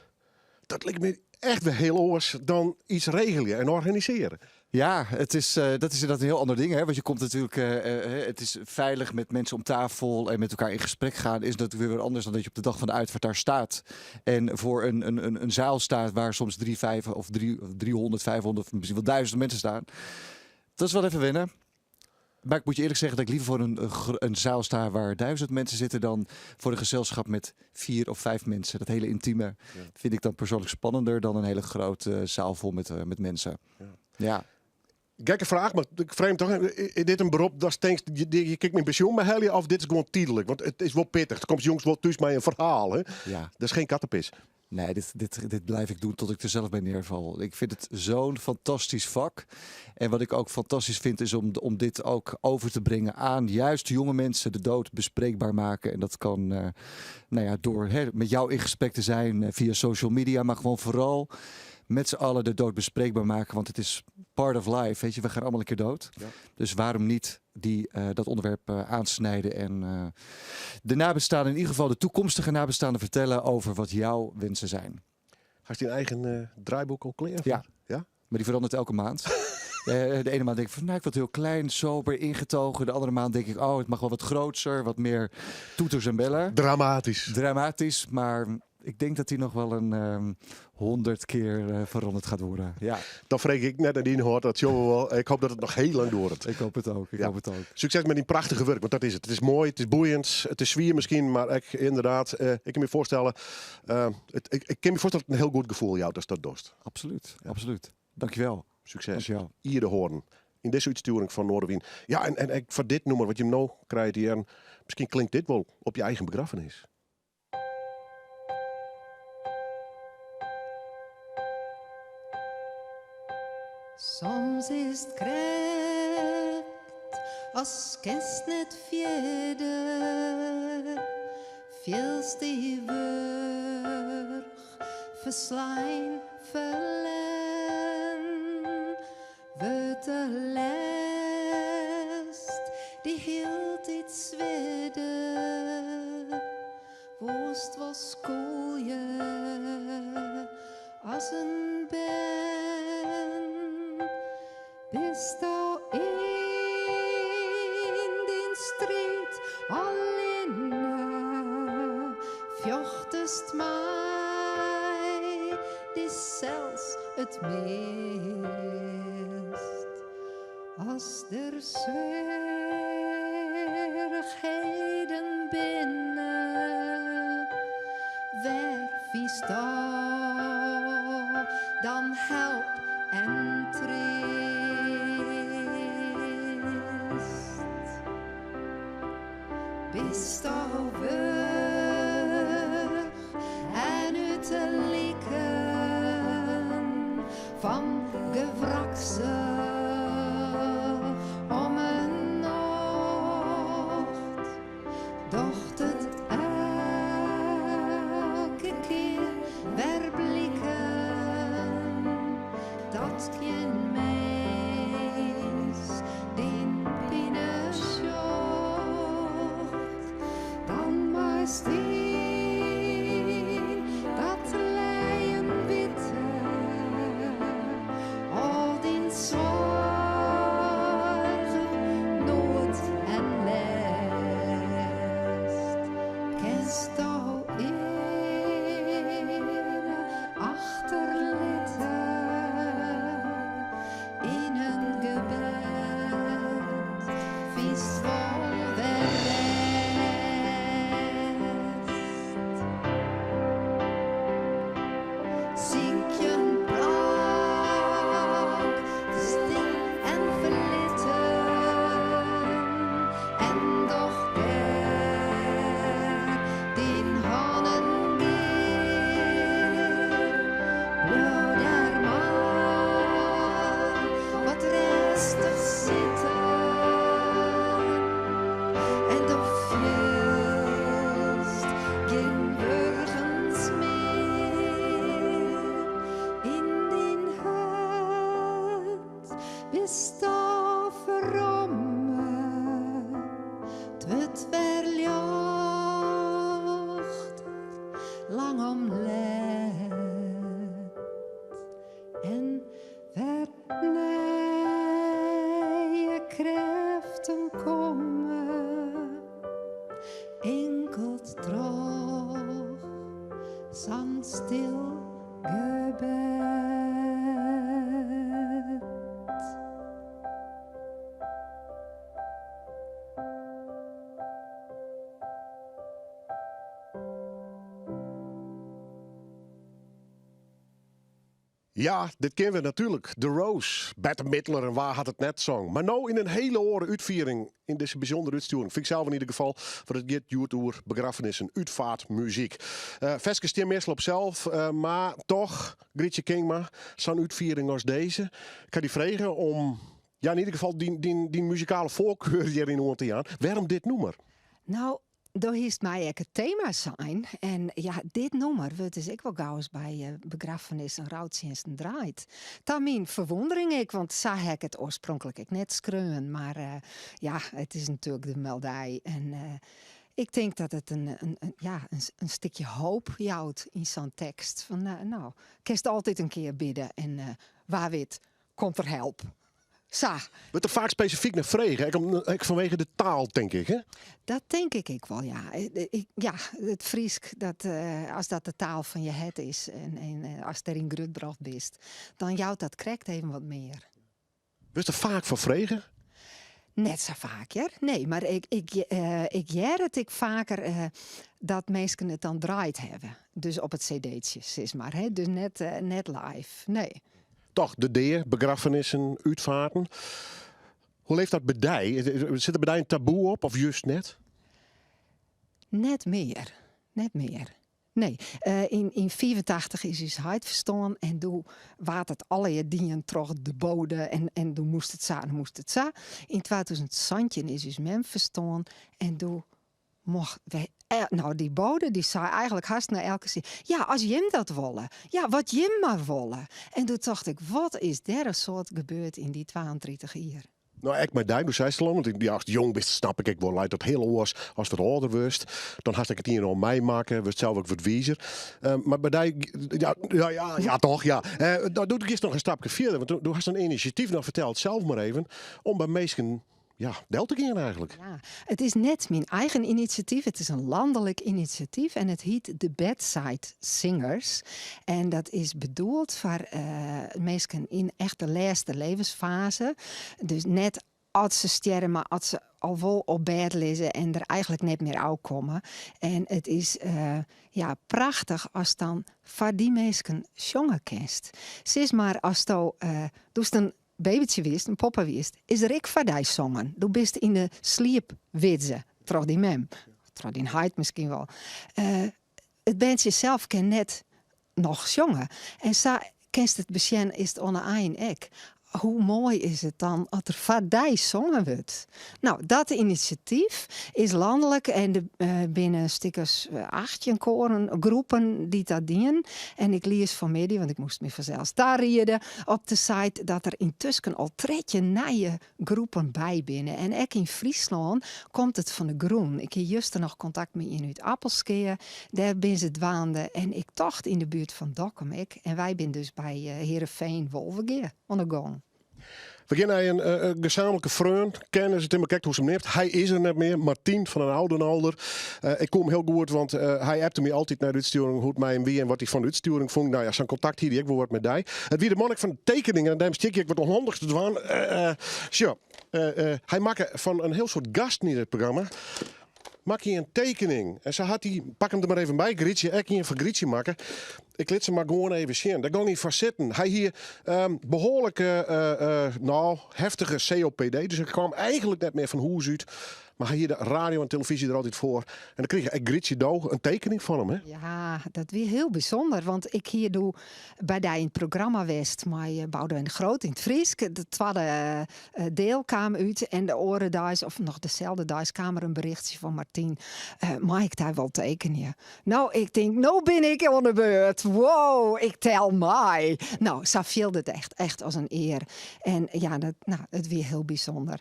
Dat lijkt me echt weer heel anders dan iets regelen en organiseren. Ja, dat is inderdaad een heel ander ding. Hè? Want je komt natuurlijk, het is veilig met mensen om tafel en met elkaar in gesprek gaan. Is natuurlijk weer anders dan dat je op de dag van de uitvaart daar staat. En voor een zaal staat waar soms 300, 500, misschien wel 1000 mensen staan. Dat is wel even wennen. Maar ik moet je eerlijk zeggen dat ik liever voor een zaal sta waar 1000 mensen zitten dan voor een gezelschap met 4 of 5 mensen. Dat hele intieme vind ik dan persoonlijk spannender dan een hele grote zaal vol met mensen. Ja. Gekke vraag, maar ik vreemd toch, is dit een beroep dat je kijkt met pensioen bij Helje of dit is gewoon tijdelijk? Want het is wel pittig. Er komt jongens wel thuis met een verhaal. Hè? Ja. Dat is geen kattenpis. Nee, dit blijf ik doen tot ik er zelf bij neerval. Ik vind het zo'n fantastisch vak. En wat ik ook fantastisch vind is om dit ook over te brengen aan juist jonge mensen, de dood bespreekbaar maken. En dat kan door met jou in gesprek te zijn via social media, maar gewoon vooral met z'n allen de dood bespreekbaar maken. Want het is part of life, weet je. We gaan allemaal een keer dood. Ja. Dus waarom niet dat onderwerp aansnijden en de nabestaanden, in ieder geval de toekomstige nabestaanden, vertellen over wat jouw wensen zijn. Had je een eigen draaiboek al klaar? Ja, maar die verandert elke maand. De ene maand denk ik van, ik wil het heel klein, sober, ingetogen. De andere maand denk ik, het mag wel wat groter, wat meer toeters en bellen. Dramatisch, maar ik denk dat die nog wel een 100 keer veranderd gaat worden. Ja. Dan vreeg ik net aan die hoort dat wel. Ik hoop dat het nog heel lang doorgaat. Ik hoop het ook. Succes met die prachtige werk, want dat is het. Het is mooi, het is boeiend, het is zwier misschien, maar inderdaad, ik kan me voorstellen, ik kan me voorstellen dat het een heel goed gevoel jou als dat dorst. Absoluut. Dankjewel. Succes. Dankjewel. Ieder horen. In deze uitsturing van Noorderwien. Ja, en voor dit nummer wat je hem nou krijgt hier, misschien klinkt dit wel op je eigen begrafenis. Soms is het krijgt als kerst net vierde, veelste verslaan verlen. We de lest, die hield iets zwidden. Worst was koeien als een ben. Bist al in die strijd alleen vjochtest mij, die zelfs het meest. Als er zwerigheden binnen, waar vies dan help en trist. Bist alweer en uit de lieken van gewrakse om een nacht, docht het elke keer weer blikken dat geen mens die binnen sjocht, dan maar steen dat leien witte al die zorgen, nood en lest. Kest al in achterlitten in een gebed, vies vol de rest. Zink je een plank, stil en verlitten, en doch der die hanen geer, bloed er maar wat restig zitten, en de vlust geen burgens meer in die hut bist al verromme, het verjocht lang om let en werd nije krachten komen, enkelt droog, zandstil gebed. Ja, dit kennen we natuurlijk. The Rose, Bette Midler en waar had het net zong. Maar nou in een hele oren uitviering in deze bijzondere uitsturing. Vind ik zelf in ieder geval voor het Get Tour begrafenissen, uitvaart, muziek. Veske stem meestal op zelf, maar toch, Grietje Kingma, zo'n uitviering als deze. Ik kan die vragen om, ja in ieder geval die muzikale voorkeur hierin te gaan. Waarom dit nummer? Nou, daar is mij ook het thema zijn. En ja, dit nummer wordt dus ik wel gauw eens bij begrafenis en rouwdiensten draait. Daar mijn verwondering ik, want zag ik het oorspronkelijk ik net schreeuwen. Maar ja, het is natuurlijk de meldij. En ik denk dat het een stukje hoop jouwt in zo'n tekst. Van nou, kerst altijd een keer bidden en waar weet, komt er help. Wordt er vaak specifiek naar vregen, vanwege de taal, denk ik, hè? Dat denk ik wel, ja. Ja, het Friesk, als dat de taal van je het is en als er in Grutbracht bent, dan jouwt dat krekt even wat meer. Wordt er vaak van vregen? Net zo vaker, nee, maar ik jær het ik vaker dat mensen het dan draait hebben. Dus op het cd'tje, is maar, hè? Dus net live, nee. Toch, de deer, begrafenissen, uitvaarten. Hoe leeft dat bij dij? Zit er bij dij een taboe op of juist net? Net meer. Nee, in 84 is hij huid verstaan en toen waard het alle dingen terug de bode en toen moest het zo. In 2000 is hij mem verstaan en toen mocht wij Nou, die bode die zei eigenlijk haast naar elke zin... Ja, als Jim dat willen. Ja, wat Jim maar willen. En toen dacht ik, wat is er een soort gebeurd in die 32 jaar? Nou, ik met die, zei ze al, want als je jong bent, snap ik wel leidt dat heel oors. Als het ouder wordt, dan had ik het hier om mij maken, wordt zelf ook wat wiezer. Maar bij die, ja, toch, ja. Dan doe ik eerst nog een stapje verder, want toen had een initiatief nog verteld, zelf maar even, om bij mensen, ja, deel te gaan eigenlijk. Ja, het is net mijn eigen initiatief. Het is een landelijk initiatief en het heet de Bedside Singers. En dat is bedoeld voor mensen in echt de laatste levensfase. Dus net als ze sterven, maar als ze al wel op bed liggen en er eigenlijk niet meer uitkomen. En het is prachtig als dan voor die mensen zongen kerst. Zie maar als dus een babytje wist, een poppen wist, is er ik voor die zongen. Du bist in de sliep witze, trouw die mem. Trouw die heid misschien wel. Het bandje zelf kan net nog zongen. En zo kent het besjen is het onder een ek. Hoe mooi is het dan als er vadij zongen wordt? Nou, dat initiatief is landelijk en binnen stickers 18 koren, groepen die dat dienen. En ik lees van media, want ik moest me vanzelfs daar rieden op de site dat er intussen al 13 nieuwe groepen bij binnen. En ook in Friesland komt het van de groen. Ik heb juist nog contact met in uit Appelskeer. Daar ben ze dwaande en ik dacht in de buurt van Dokkum. En wij zijn dus bij Heerenveen Wolvergeer aan de gang. We gaan naar een gezamenlijke vriend. Kennen ze het in elkaar hoe ze hem neemt. Hij is er net meer. Martien van een ouder. Ik kom heel goed, want hij appte me altijd naar de uitsturing hoe het mij en wie en wat hij van de uitsturing vond. Nou ja, zijn contact hier die ik wordt met die. Het wie de monnik van de tekeningen en daarom stik ik wat onhandigste dwaan. Hij maakte van een heel soort gast in het programma. Maak je een tekening. En zo had hij, pak hem er maar even bij, Grietje, ik hier van Grietje maken. Ik liet ze maar gewoon even zien. Daar kan niet voor zitten. Hij hier behoorlijk heftige COPD. Dus ik kwam eigenlijk net meer van Hoes uit. Maar hij hier de radio en televisie er altijd voor. En dan kreeg ik Grietje Do een tekening van hem. Hè? Ja, dat weer heel bijzonder. Want ik hier doe bij die in het programma West. Maar je bouwde een groot in het Fries. De tweede deel kwam uit. En de oren daar, of nog dezelfde daar, kwam er een berichtje van Martien. Mag ik daar wel tekenen? Nou, ik denk, nou ben ik aan de beurt. Wow, ik tel mij. Nou, zo viel het echt als een eer. En ja, het weer heel bijzonder.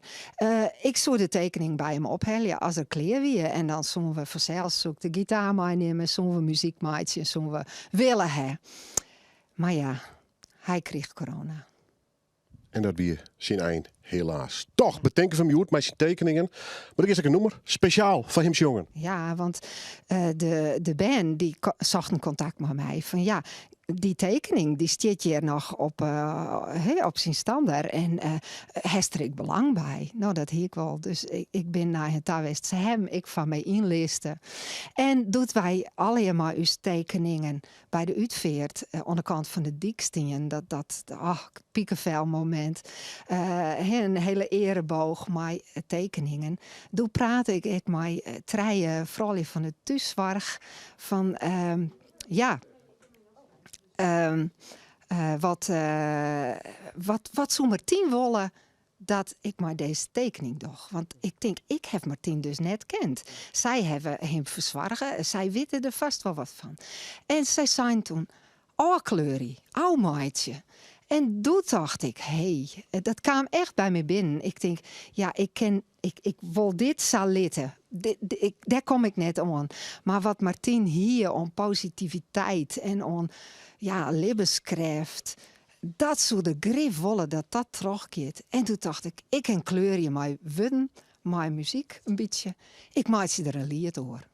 Ik zou de tekening bij hem ophellen als er kleer weer. En dan zullen we vanzelfs ook de gitaar meenemen, zullen we muziek maken, zullen we willen hebben. Maar ja, hij kreeg corona. En dat weer zijn eind, helaas. Toch, bedenken van Joet met zijn tekeningen. Maar er is ook een nummer, speciaal voor hem jongen. Ja, want de band die zocht een contact met mij. Van ja, die tekening die staat hier nog op zijn standaard. En heeft er ik belang bij. Nou, dat hier ik wel. Dus ik ben naar het geweest. Ze hem ik van mij inlisten. En doet wij allemaal uw tekeningen bij de uitveert. Aan de kant van de Dikstien. Dat piekenvel moment. Een hele ereboog met tekeningen. Toen praat ik met treien vrouwen van het thuiszorg. Van wat zou Martien willen dat ik maar deze tekening doe? Want ik denk, ik heb Martien dus net kend. Zij hebben hem verzorgen, zij weten er vast wel wat van. En zij zijn toen, kleurie, maatje. En toen dacht ik, dat kwam echt bij me binnen. Ik denk, ja, ik wil dit salitten. Daar kom ik net aan. Maar wat Martien hier om positiviteit en om levenskracht, dat zou de grif willen dat terugkeert. En toen dacht ik een kleurje mijn wudden, mijn muziek een beetje. Ik maak ze er een lied door.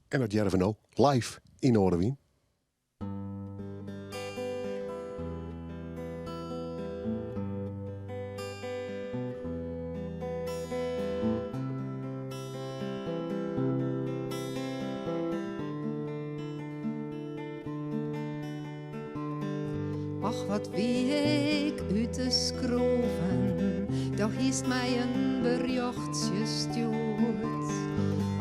En dat jaren we nou live in Oorwien. Och, wat wie ik uit te schroeven, doch is mij een berichtje stuurt.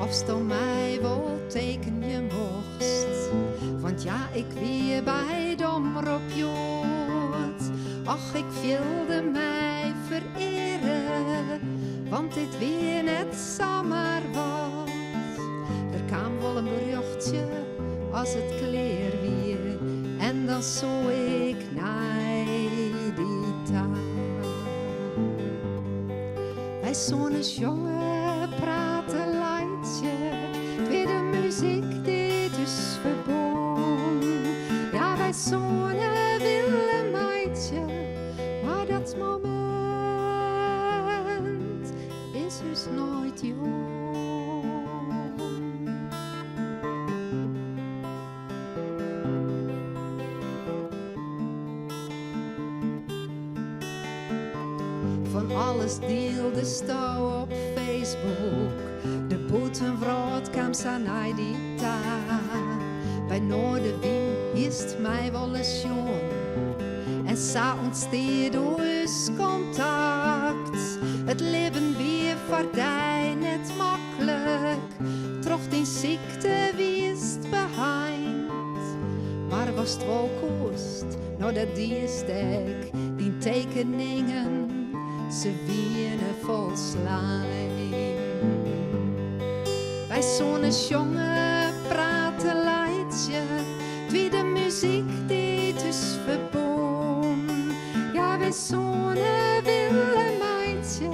Of sto mij wel teken je mocht, want ja, ik wie bij de omroep jood. Och, ik wilde mij vereren, want dit weer net zomaar was. Er kwam wel een berichtje als het kleer weer. En dan zo ik naar die taal. Wij zo'n jongen praten leidje, weer de muziek dit is verbonden. Ja, wij zo'n willen meidje, maar dat moment is dus nooit jong. Van alles deelde Stouw op Facebook. De boetenvroot kwam ze naar die taal. Bij Noorderwien is mij wel eens jong. En sa ontsteed ons contact. Het leven weer voor die net makkelijk. Troch die ziekte wist behind. Maar was het wel koest, nou dat die stek, die tekeningen. Ze wienen vol slijm. Wij zo'n jongen praten leidje, wie de muziek dit is verbonden. Ja, wij zo'n willen meidje,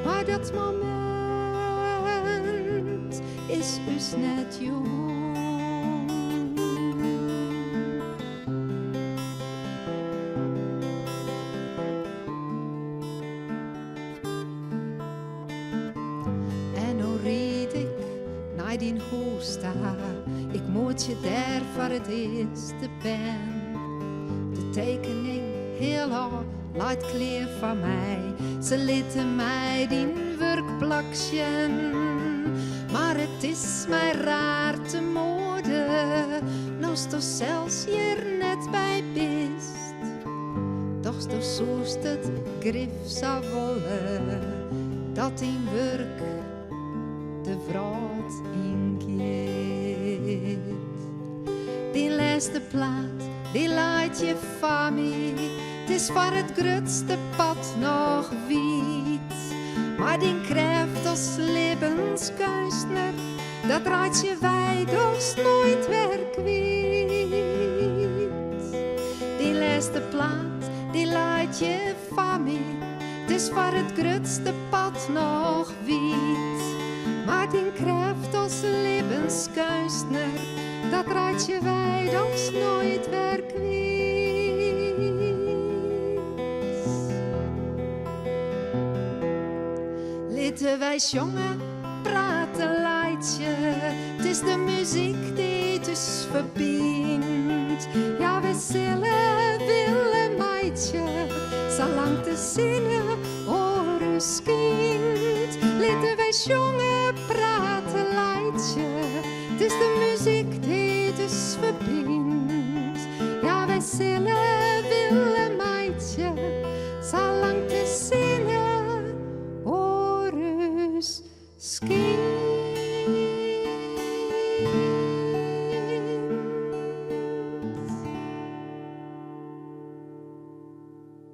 maar dat moment is dus net jong. Die hoesta, ik moet je daar voor het eerste ben. De tekening heel hard, laat kleer van mij. Ze lieten mij die werkplakje, maar het is mij raar te mode. Nou sto zelfs hier net bij bist, doch sto zoest het grif zou wollen dat in werk de vrouw inkeert. Die laatste plaat, die laat je van mij. Het is voor het grootste pad nog wiet. Maar die krijgt als levenskunstner, dat raad je wij dus nooit weer kwijt. Die laatste plaat, die laat je van mij. Het is voor het grootste pad nog wiet. Maar die krijgt als levenskunstner, dat raad je wij dus nooit weer kwijt. Laten wij jongen praten leidje, het is de muziek die dus verbindt. Ja, we zullen willen meidje, zolang te zingen oor ons kind. Laten wij jongen praten leidje, het is de muziek die dus verbindt. Ja, wij zullen willen meidje, zolang te zingen oor ons kind.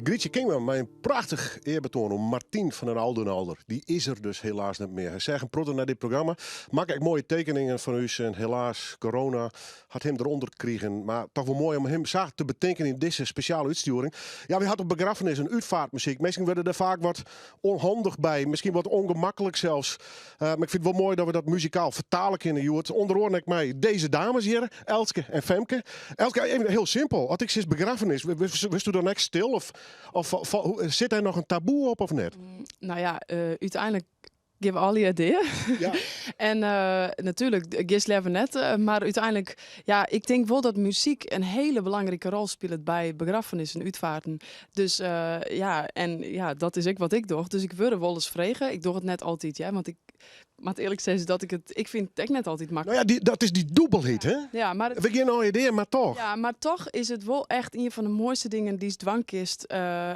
Grietje Kingman, mijn prachtig eerbetoon om Martien van den Aldenalder. Die is er dus helaas niet meer. Hij zegt een protter naar dit programma. Maak ik mooie tekeningen van u. En helaas, corona had hem eronder gekregen. Maar toch wel mooi om hem zacht te betekenen in deze speciale uitsturing. Ja, we hadden op begrafenis een uitvaartmuziek. Misschien werden er vaak wat onhandig bij. Misschien wat ongemakkelijk zelfs. Maar ik vind het wel mooi dat we dat muzikaal vertalen kunnen. Joert. Onderhoor ik mij deze dames hier, Elske en Femke. Elske, even heel simpel. Had ik sinds begrafenis, wist u dan echt stil? Of zit er nog een taboe op of net? Nou ja, uiteindelijk geven alle ideeën. Ja. En natuurlijk, gist leven net. Maar uiteindelijk, ja, ik denk wel dat muziek een hele belangrijke rol speelt bij begrafenissen en uitvaarten. Dus ja, en ja, dat is ook wat ik doe. Dus ik wil er wel eens vregen. Ik doe het net altijd, ja, want ik... Maar het eerlijk zeggen is dat ik vind het echt net altijd makkelijk. Nou ja, dat is die dubbelhit, hè? Ja, maar we geen nou idee, maar toch. Ja, maar toch is het wel echt een van de mooiste dingen die is dwangkist.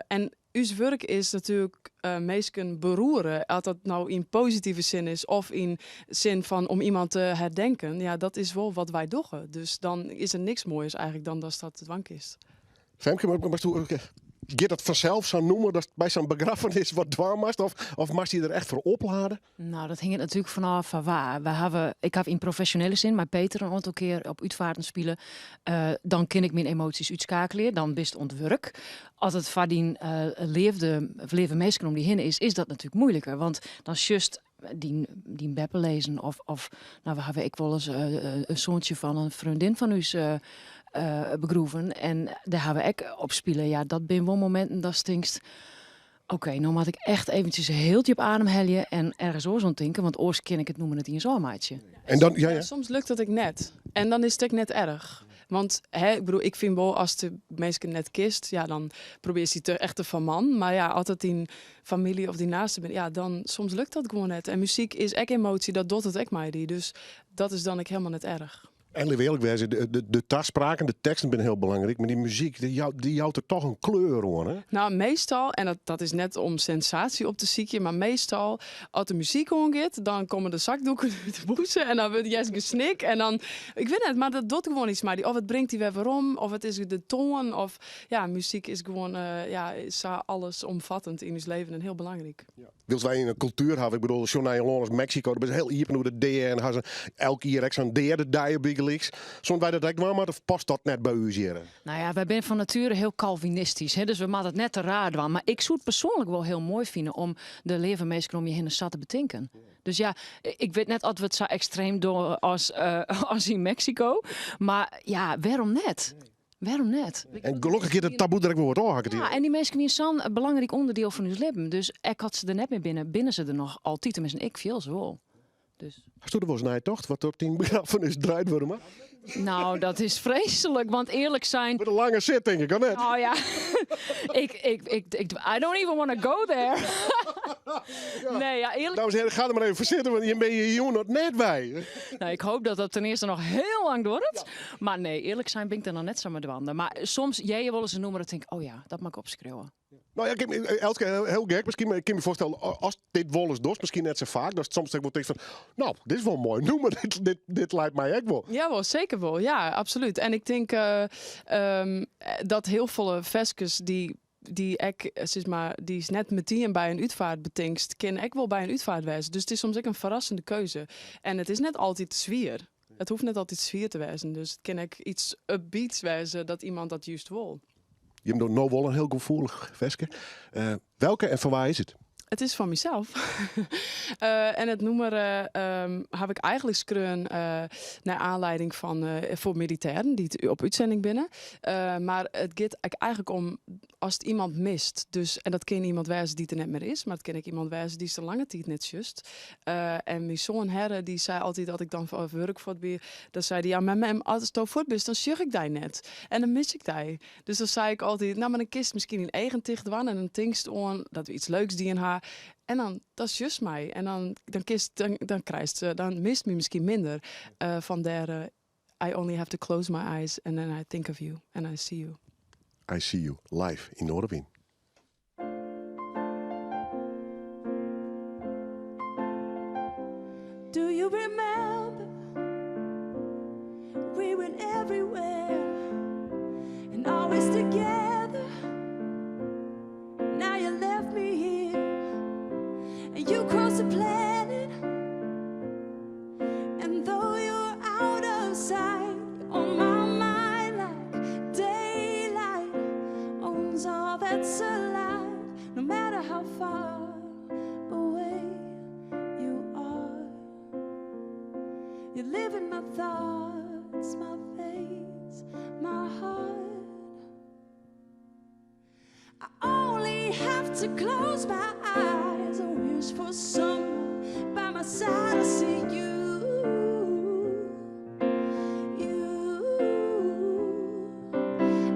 En uw werk is natuurlijk mensen beroeren. Als dat nou in positieve zin is of in zin van om iemand te herdenken. Ja, dat is wel wat wij doen. Dus dan is er niks moois eigenlijk dan dat dwangkist. Femke, maar Gaat het vanzelf zo noemen dat bij zo'n begrafenis wat dwarmast? Of mag je er echt voor opladen? Nou, dat hing het natuurlijk vanaf van waar. Ik heb in professionele zin, maar Peter een aantal keer op uitvaarten spelen. Dan ken ik mijn emoties uitschakelen. Dan best ontwerk. Als het van die leven mensen om die heen is dat natuurlijk moeilijker. Want dan just die beppen lezen. Of nou, we hebben ik wel eens een zoontje van een vriendin van ons begroeven. En daar hebben we ook op spelen. Ja, dat zijn wel momenten dat stinkst. Oké, nou moet ik echt eventjes een heeltje op adem heljen en ergens oors aan denken, want oors ken ik het noemen het in zo'n maatje. En dan, ja. Soms lukt dat ik net. En dan is het ook net erg. Want ik vind wel, als de mensen net kist, ja, dan probeer je het echt te verman. Maar ja, altijd die familie of die naaste bent, ja, dan soms lukt dat gewoon net. En muziek is echt emotie, dat doet het ook mij die. Dus dat is dan ook helemaal net erg. En lieve eerlijk wezen, de taalspraak en de teksten zijn heel belangrijk. Maar die muziek, die jouwt er toch een kleur hoor. Hè? Nou, meestal, en dat is net om sensatie op te zieken, maar meestal, als de muziek ongeet, dan komen de zakdoeken uit de boezen en dan wordt juist gesnik. En dan, ik weet het, maar dat doet gewoon iets maar. Of het brengt die weer waarom, of het is de toon, of ja, muziek is gewoon, is alles omvattend in ons leven en heel belangrijk. Ja. Wils wij een cultuur hebben, ik bedoel, John Nijland als Mexico, dat is heel iepen hoe de DR en gaan ze elke keer zo'n derde diabetics. Zonder wij dat denk maar of past dat net bij u hier? Nou ja, wij zijn van nature heel Calvinistisch, hè, dus we maken het net te raar doen. Maar ik zou het persoonlijk wel heel mooi vinden om de levenmeester om je heen te betinken. Dus ja, ik weet net of we het zo extreem doen als in Mexico, maar ja, waarom net? Waarom net? En gelukkig is het taboe dat ik me wordt aanhakken. Ja, en die mensen zijn zo'n belangrijk onderdeel van ons leven. Dus ik had ze er net mee binnen ze er nog altijd. Tenminste, ik veel ze wel. Dus. Hast u er wel eens naar toch? Wat op die begrafenis draait worden, maar? Nou, dat is vreselijk, want eerlijk zijn... Met een lange zit, denk ik, al net. Oh ja, I don't even want to go there. Ja. Nee, ja, eerlijk... Dames en heren, ga er maar even voor zitten, want je bent hier nog net bij. Nou, ik hoop dat dat ten eerste nog heel lang doorgaat. Ja. Maar nee, eerlijk zijn ben ik er nog net zo met de wanden. Maar soms, jij wil eens een nummer, dan denk ik, oh ja, dat mag ik opschreeuwen. Nou ja, Elske, heel gek. Misschien kan je me voorstellen, als dit wel eens doet, misschien net zo vaak, dat soms denk ik van, nou, dit is wel mooi noemen. Dit lijkt mij echt wel. Ja, wel, zeker wel. Ja, absoluut. En ik denk dat heel veel veskes die is net meteen bij een uitvaart betingst, ken ik wel bij een uitvaart wezen. Dus het is soms ook een verrassende keuze. En het is net altijd sfeer. Het hoeft net altijd sfeer te wezen. Dus het kan ik iets upbeats wezen dat iemand dat juist wil. Je hebt nou wel een heel gevoelig veske. Welke en van waar is het? Het is van mezelf. En het nummer heb ik eigenlijk schreeuwen naar aanleiding van voor militairen die op uitzending binnen. Maar het gaat eigenlijk om als het iemand mist. Dus, en dat kan iemand wijzen die er net meer is, maar het kan ik iemand wijzen die is de lange tijd net just. En mijn zoon Herre die zei altijd dat ik dan voor werk voor het weer, dan zei hij ja, maar als het voor bent, dan zag ik die net. En dan mis ik die. Dus dan zei ik altijd, nou maar dan kist misschien in eigen ticht wan en dan tinkst on dat we iets leuks die in haar. En dan, dat is juist mij. En dan mist me misschien minder van der I only have to close my eyes and then I think of you and I see you. I see you live in Noorderwien. Do you remember? We went everywhere and always together. Now you left me here and you crossed the planet. And though you're out of sight, you're on my mind like daylight owns all that's alive, no matter how far away you are. You live in my thoughts, my face, my heart. I only have to close my eyes. I wish for someone by my side to see you.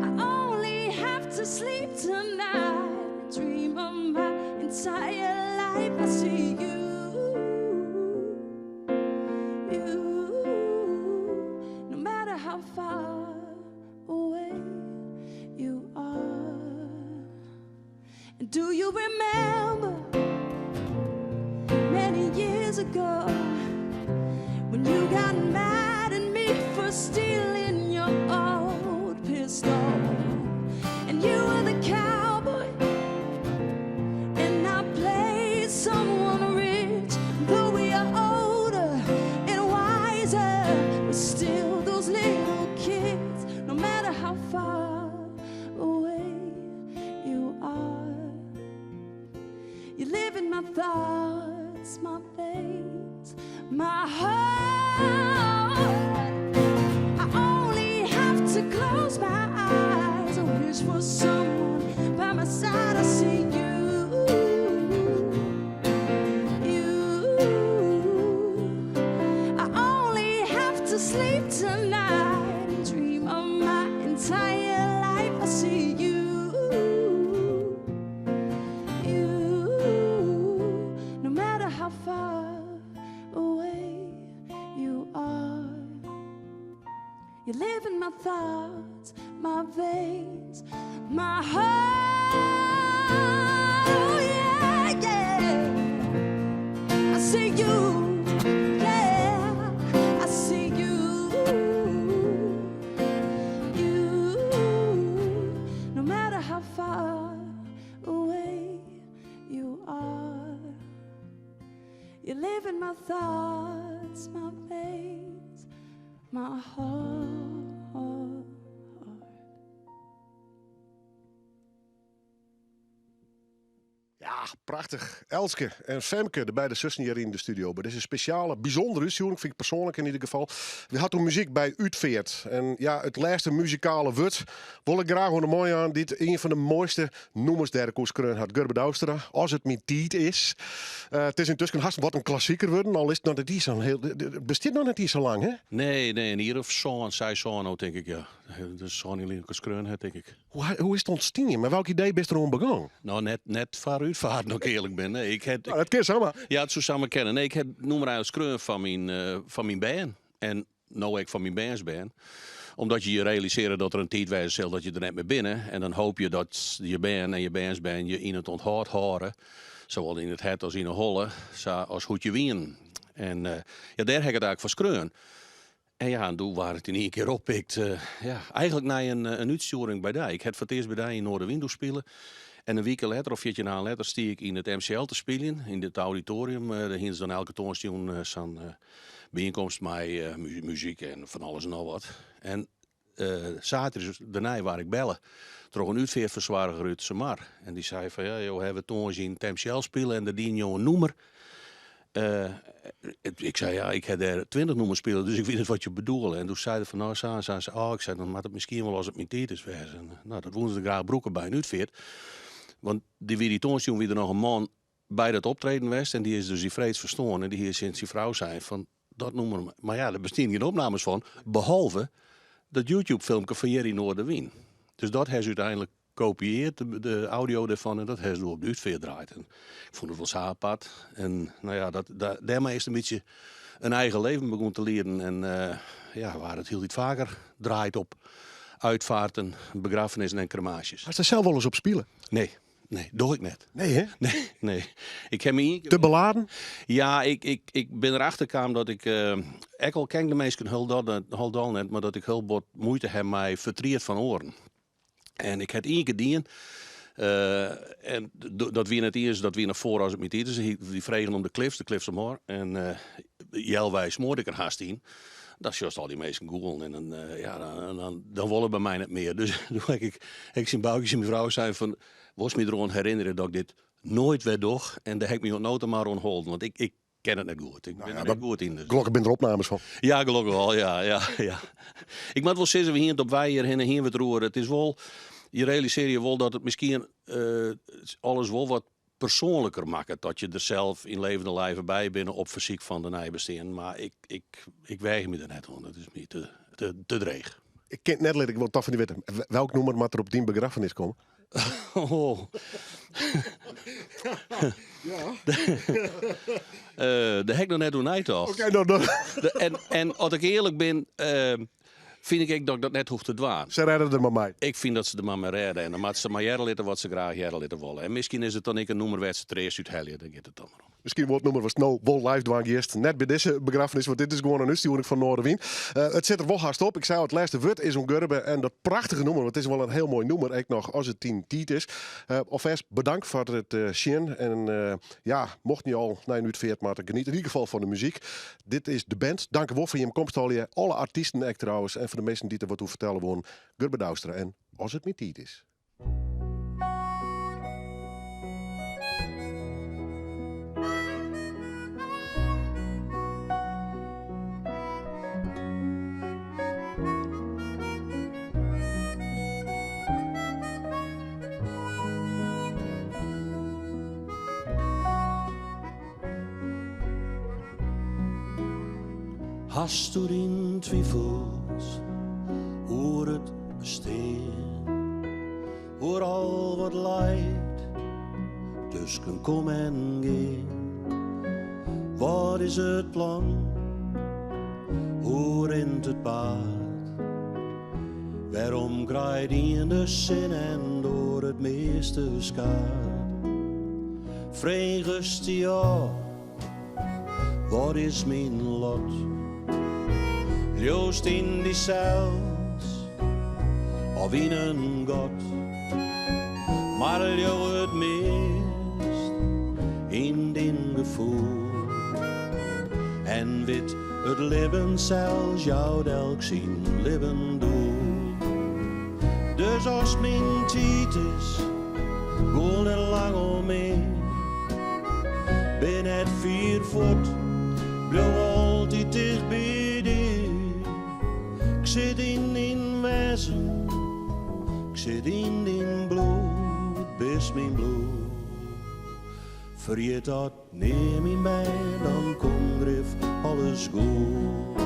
I only have to sleep tonight. Dream of my entire life. I see you. No matter how far away you are. And do you remember many years ago when you got mad at me for stealing your old pistol? And you were the cowboy close my eyes, I wish for someone by my side. I see you. I only have to sleep tonight and dream of my entire life. I see you. No matter how far away you are, you live in my thoughts, my veins, my heart. Oh, yeah, yeah. I see you. Yeah, I see you. No matter how far away you are, you live in my thoughts, my veins, my heart. Ja, prachtig. Elske en Femke, de beide zussen hier in de studio. Bij deze speciale, bijzondere uitzending, vind ik persoonlijk in ieder geval. We hadden toen muziek bij Uitveert. En ja, het laatste muzikale woord wil ik graag onder mooi aan. Dit een van de mooiste noemers der koerskreun had Gerbe Douwstra. Als het mijn tijd is. Het is intussen haast wat een klassieker worden. Al is het nog niet zo heel. Het bestaat nog niet zo lang, hè? Nee, en hier of zo'n, zij zo'n, denk ik, ja. Dus zo'n in koerskreun, denk ik. Hoe is het ontstaan? Maar welk idee best er om begonnen? Nou, net voor uitvaart, nog eerlijk ben. Nee, dat kan samen. Ja, het zou samen kennen. Nee, ik heb noem maar uit skreun van mijn band. En nou ik van mijn bandsband. Omdat je realiseert dat er een tijd wijze dat je er net mee binnen. En dan hoop je dat je band en je bandsband je in het onthoud horen. Zowel in het het als in de holle. Als goed je wien. En ja, daar heb ik het eigenlijk voor skreun. En ja, en toen waren het in één keer oppikt. Ja, eigenlijk na een uitsturing bij die. Ik heb voor het eerst bij die in Noorderwind spelen. En een week later, of 14 dagen later, stieg ik in het MCL te spelen. In het auditorium. Daar hingen ze dan elke toonstuur zo'n bijeenkomst met muziek en van alles en nog wat. En zaterdag daarna waar ik bellen. Toch een uitveerverzwariger uit Samar. En die zei van, ja, joh, hebben we toen in het MCL spelen en daar dien je een noemer. Ik zei, ja, ik heb daar 20 noemers spelen, dus ik weet het wat je bedoelt. En toen zeiden van, nou, zei ze, ik zei, dan mag het misschien wel als het mijn tijd is wezen. En, nou, dat woensdag graag broeken bij een uitveert. Want die toonsjongen wie er nog een man bij dat optreden was. En die is dus die vreeds verstoren. En die hier sinds die vrouw zei van, dat noemen we. Maar ja, er bestaan geen opnames van. Behalve dat YouTube-filmpje van Jerry Noorderwien. Dus dat heeft ze uiteindelijk kopieert, de audio ervan. En dat heeft ze op de uitveer draait. En ik vond het wel saapad. En nou ja, daarmee is het een beetje een eigen leven begon te leren. En ja, waar het heel iets vaker draait op uitvaarten, begrafenissen en cremages. Had je er zelf wel eens op spelen? Nee, doe ik net. Nee, hè? Nee. Ik heb me te beladen? Ja, ik ben erachter gekomen dat ik al ken de meesten heel dal net, maar dat ik heel wat moeite heb mij vertrierd van oren. En ik had één keer dien. En dat wie net eerst, dat wie naar voren als het niet is. Die vregen om de Cliffs omhoog. En Jelwij smoorde ik er haast in. Dat is juist al die meesten googlen. En dan willen bij mij niet meer. Dus toen heb ik zijn buikjes en mijn vrouw zei van, was me erom herinneren dat ik dit nooit weer doch. En daar heb ik me nooit maar ontholden. Want ik ken het net goed. Ik ben er net goed in. Dus. Gelukkig ben er opnames van. Ja, gelukkig wel. Ja. Ik moet wel zeggen, we hier op wij hierheen en hier weer roeren. Het is wel, je realiseert je wel dat het misschien alles wel wat persoonlijker maakt. Dat je er zelf in levende lijven bij bent op fysiek van de nijbesteen. Maar ik weig me er net aan. Dat is niet te dreig. Ik ken net let ik wel tof van die weten. Welk nummer moet er op die begrafenis komen? Oh. Ja. De hek nog net doen uit toch? Oké, En als ik eerlijk ben, vind ik dat ik dat net hoef te doen. Ze redden er maar mee. Ik vind dat ze er maar mee redden. En dan moeten ze maar jaren wat ze graag jaren willen. En misschien is het dan ik een noemerwedstrijd trees uit Helje. Dan gaat het dan maar om. Misschien wordt het nummer was no wel live doen geweest. Net bij deze begrafenis, want dit is gewoon een uitsturing van Noorderwien. Het zit er wel haast op. Ik zei het laatste woord is een Gerbe. En dat prachtige nummer, want het is wel een heel mooi nummer. Ik nog als het 10 tiet is. Alvast bedankt voor het zien. En ja, mocht niet al naar een uitveert, maar geniet in ieder geval van de muziek. Dit is de band. Dank u wel voor je komst al je. Alle artiesten echt trouwens. En voor de mensen die er wat over vertellen wonen. Gerbe Douwstra en als het met tiet is. Hast du in twijfels oer het bestaan, oer al wat lijdt, tussen kom en gaan. Wat is het plan, hoe rent het paard? Waarom krijgt in de zin en door het meeste skaat? Vreugst ja, wat is mijn lot? Joost in die cels, of in een god. Maar jou het meest in din gevoel. En wit het leven zelfs jou elk zien leven doel. Dus als mijn tijd is, goal en lang omheen. Ben het 4 voet, blijf altijd dicht bij die. Ik zit in wezen, ik zit in bloed, best mijn bloed. Vergeet dat, neem in mij, dan komt grif alles goed.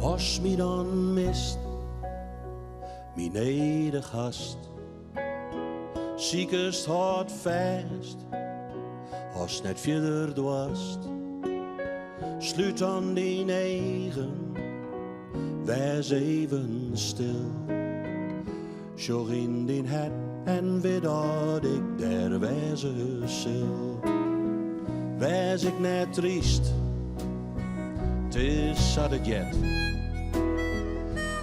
Als me dan mist, mijn nedergast, ziekest hard vast, als net verder dwast. Sluit dan die eigen, wees even stil. Sjog in die het en weet dat ik der wezen zil. Wees ik net triest, het is dat het jet.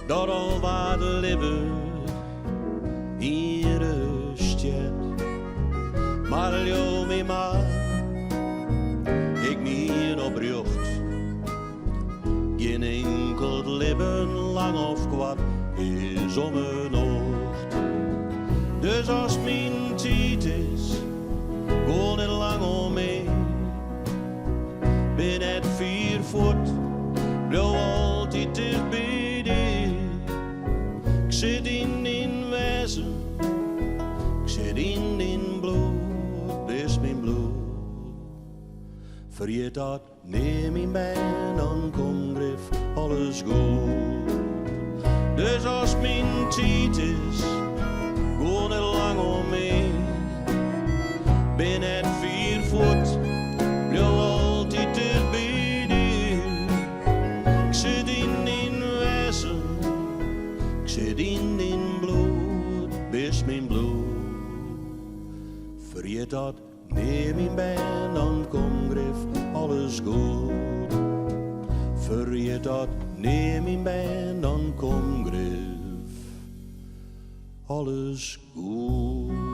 Dat al wat leven hier stjet. Maar jou me maar, ik niet op jocht. Geen enkel leven lang of kwad is om een ocht. Dus als mijn tijd is, gewoon niet lang omheen. Ben het 4 voet, blijf altijd dicht bij. Ik zit in wezen, ik zit in bloed, best mijn bloed. Vergeet dat, neem in mij, dan komt grif alles goed. Dus als mijn tijd is, gewoon niet lang omheen. Ben het 4 voet, blijf altijd dicht bij die. Ik zit in wezen, ik zit in bloed, best mijn bloed. Vergeet dat, neem in mij, dan komt grif alles goed. Vergeet dat, neem in mij, dan komt grif alles goed.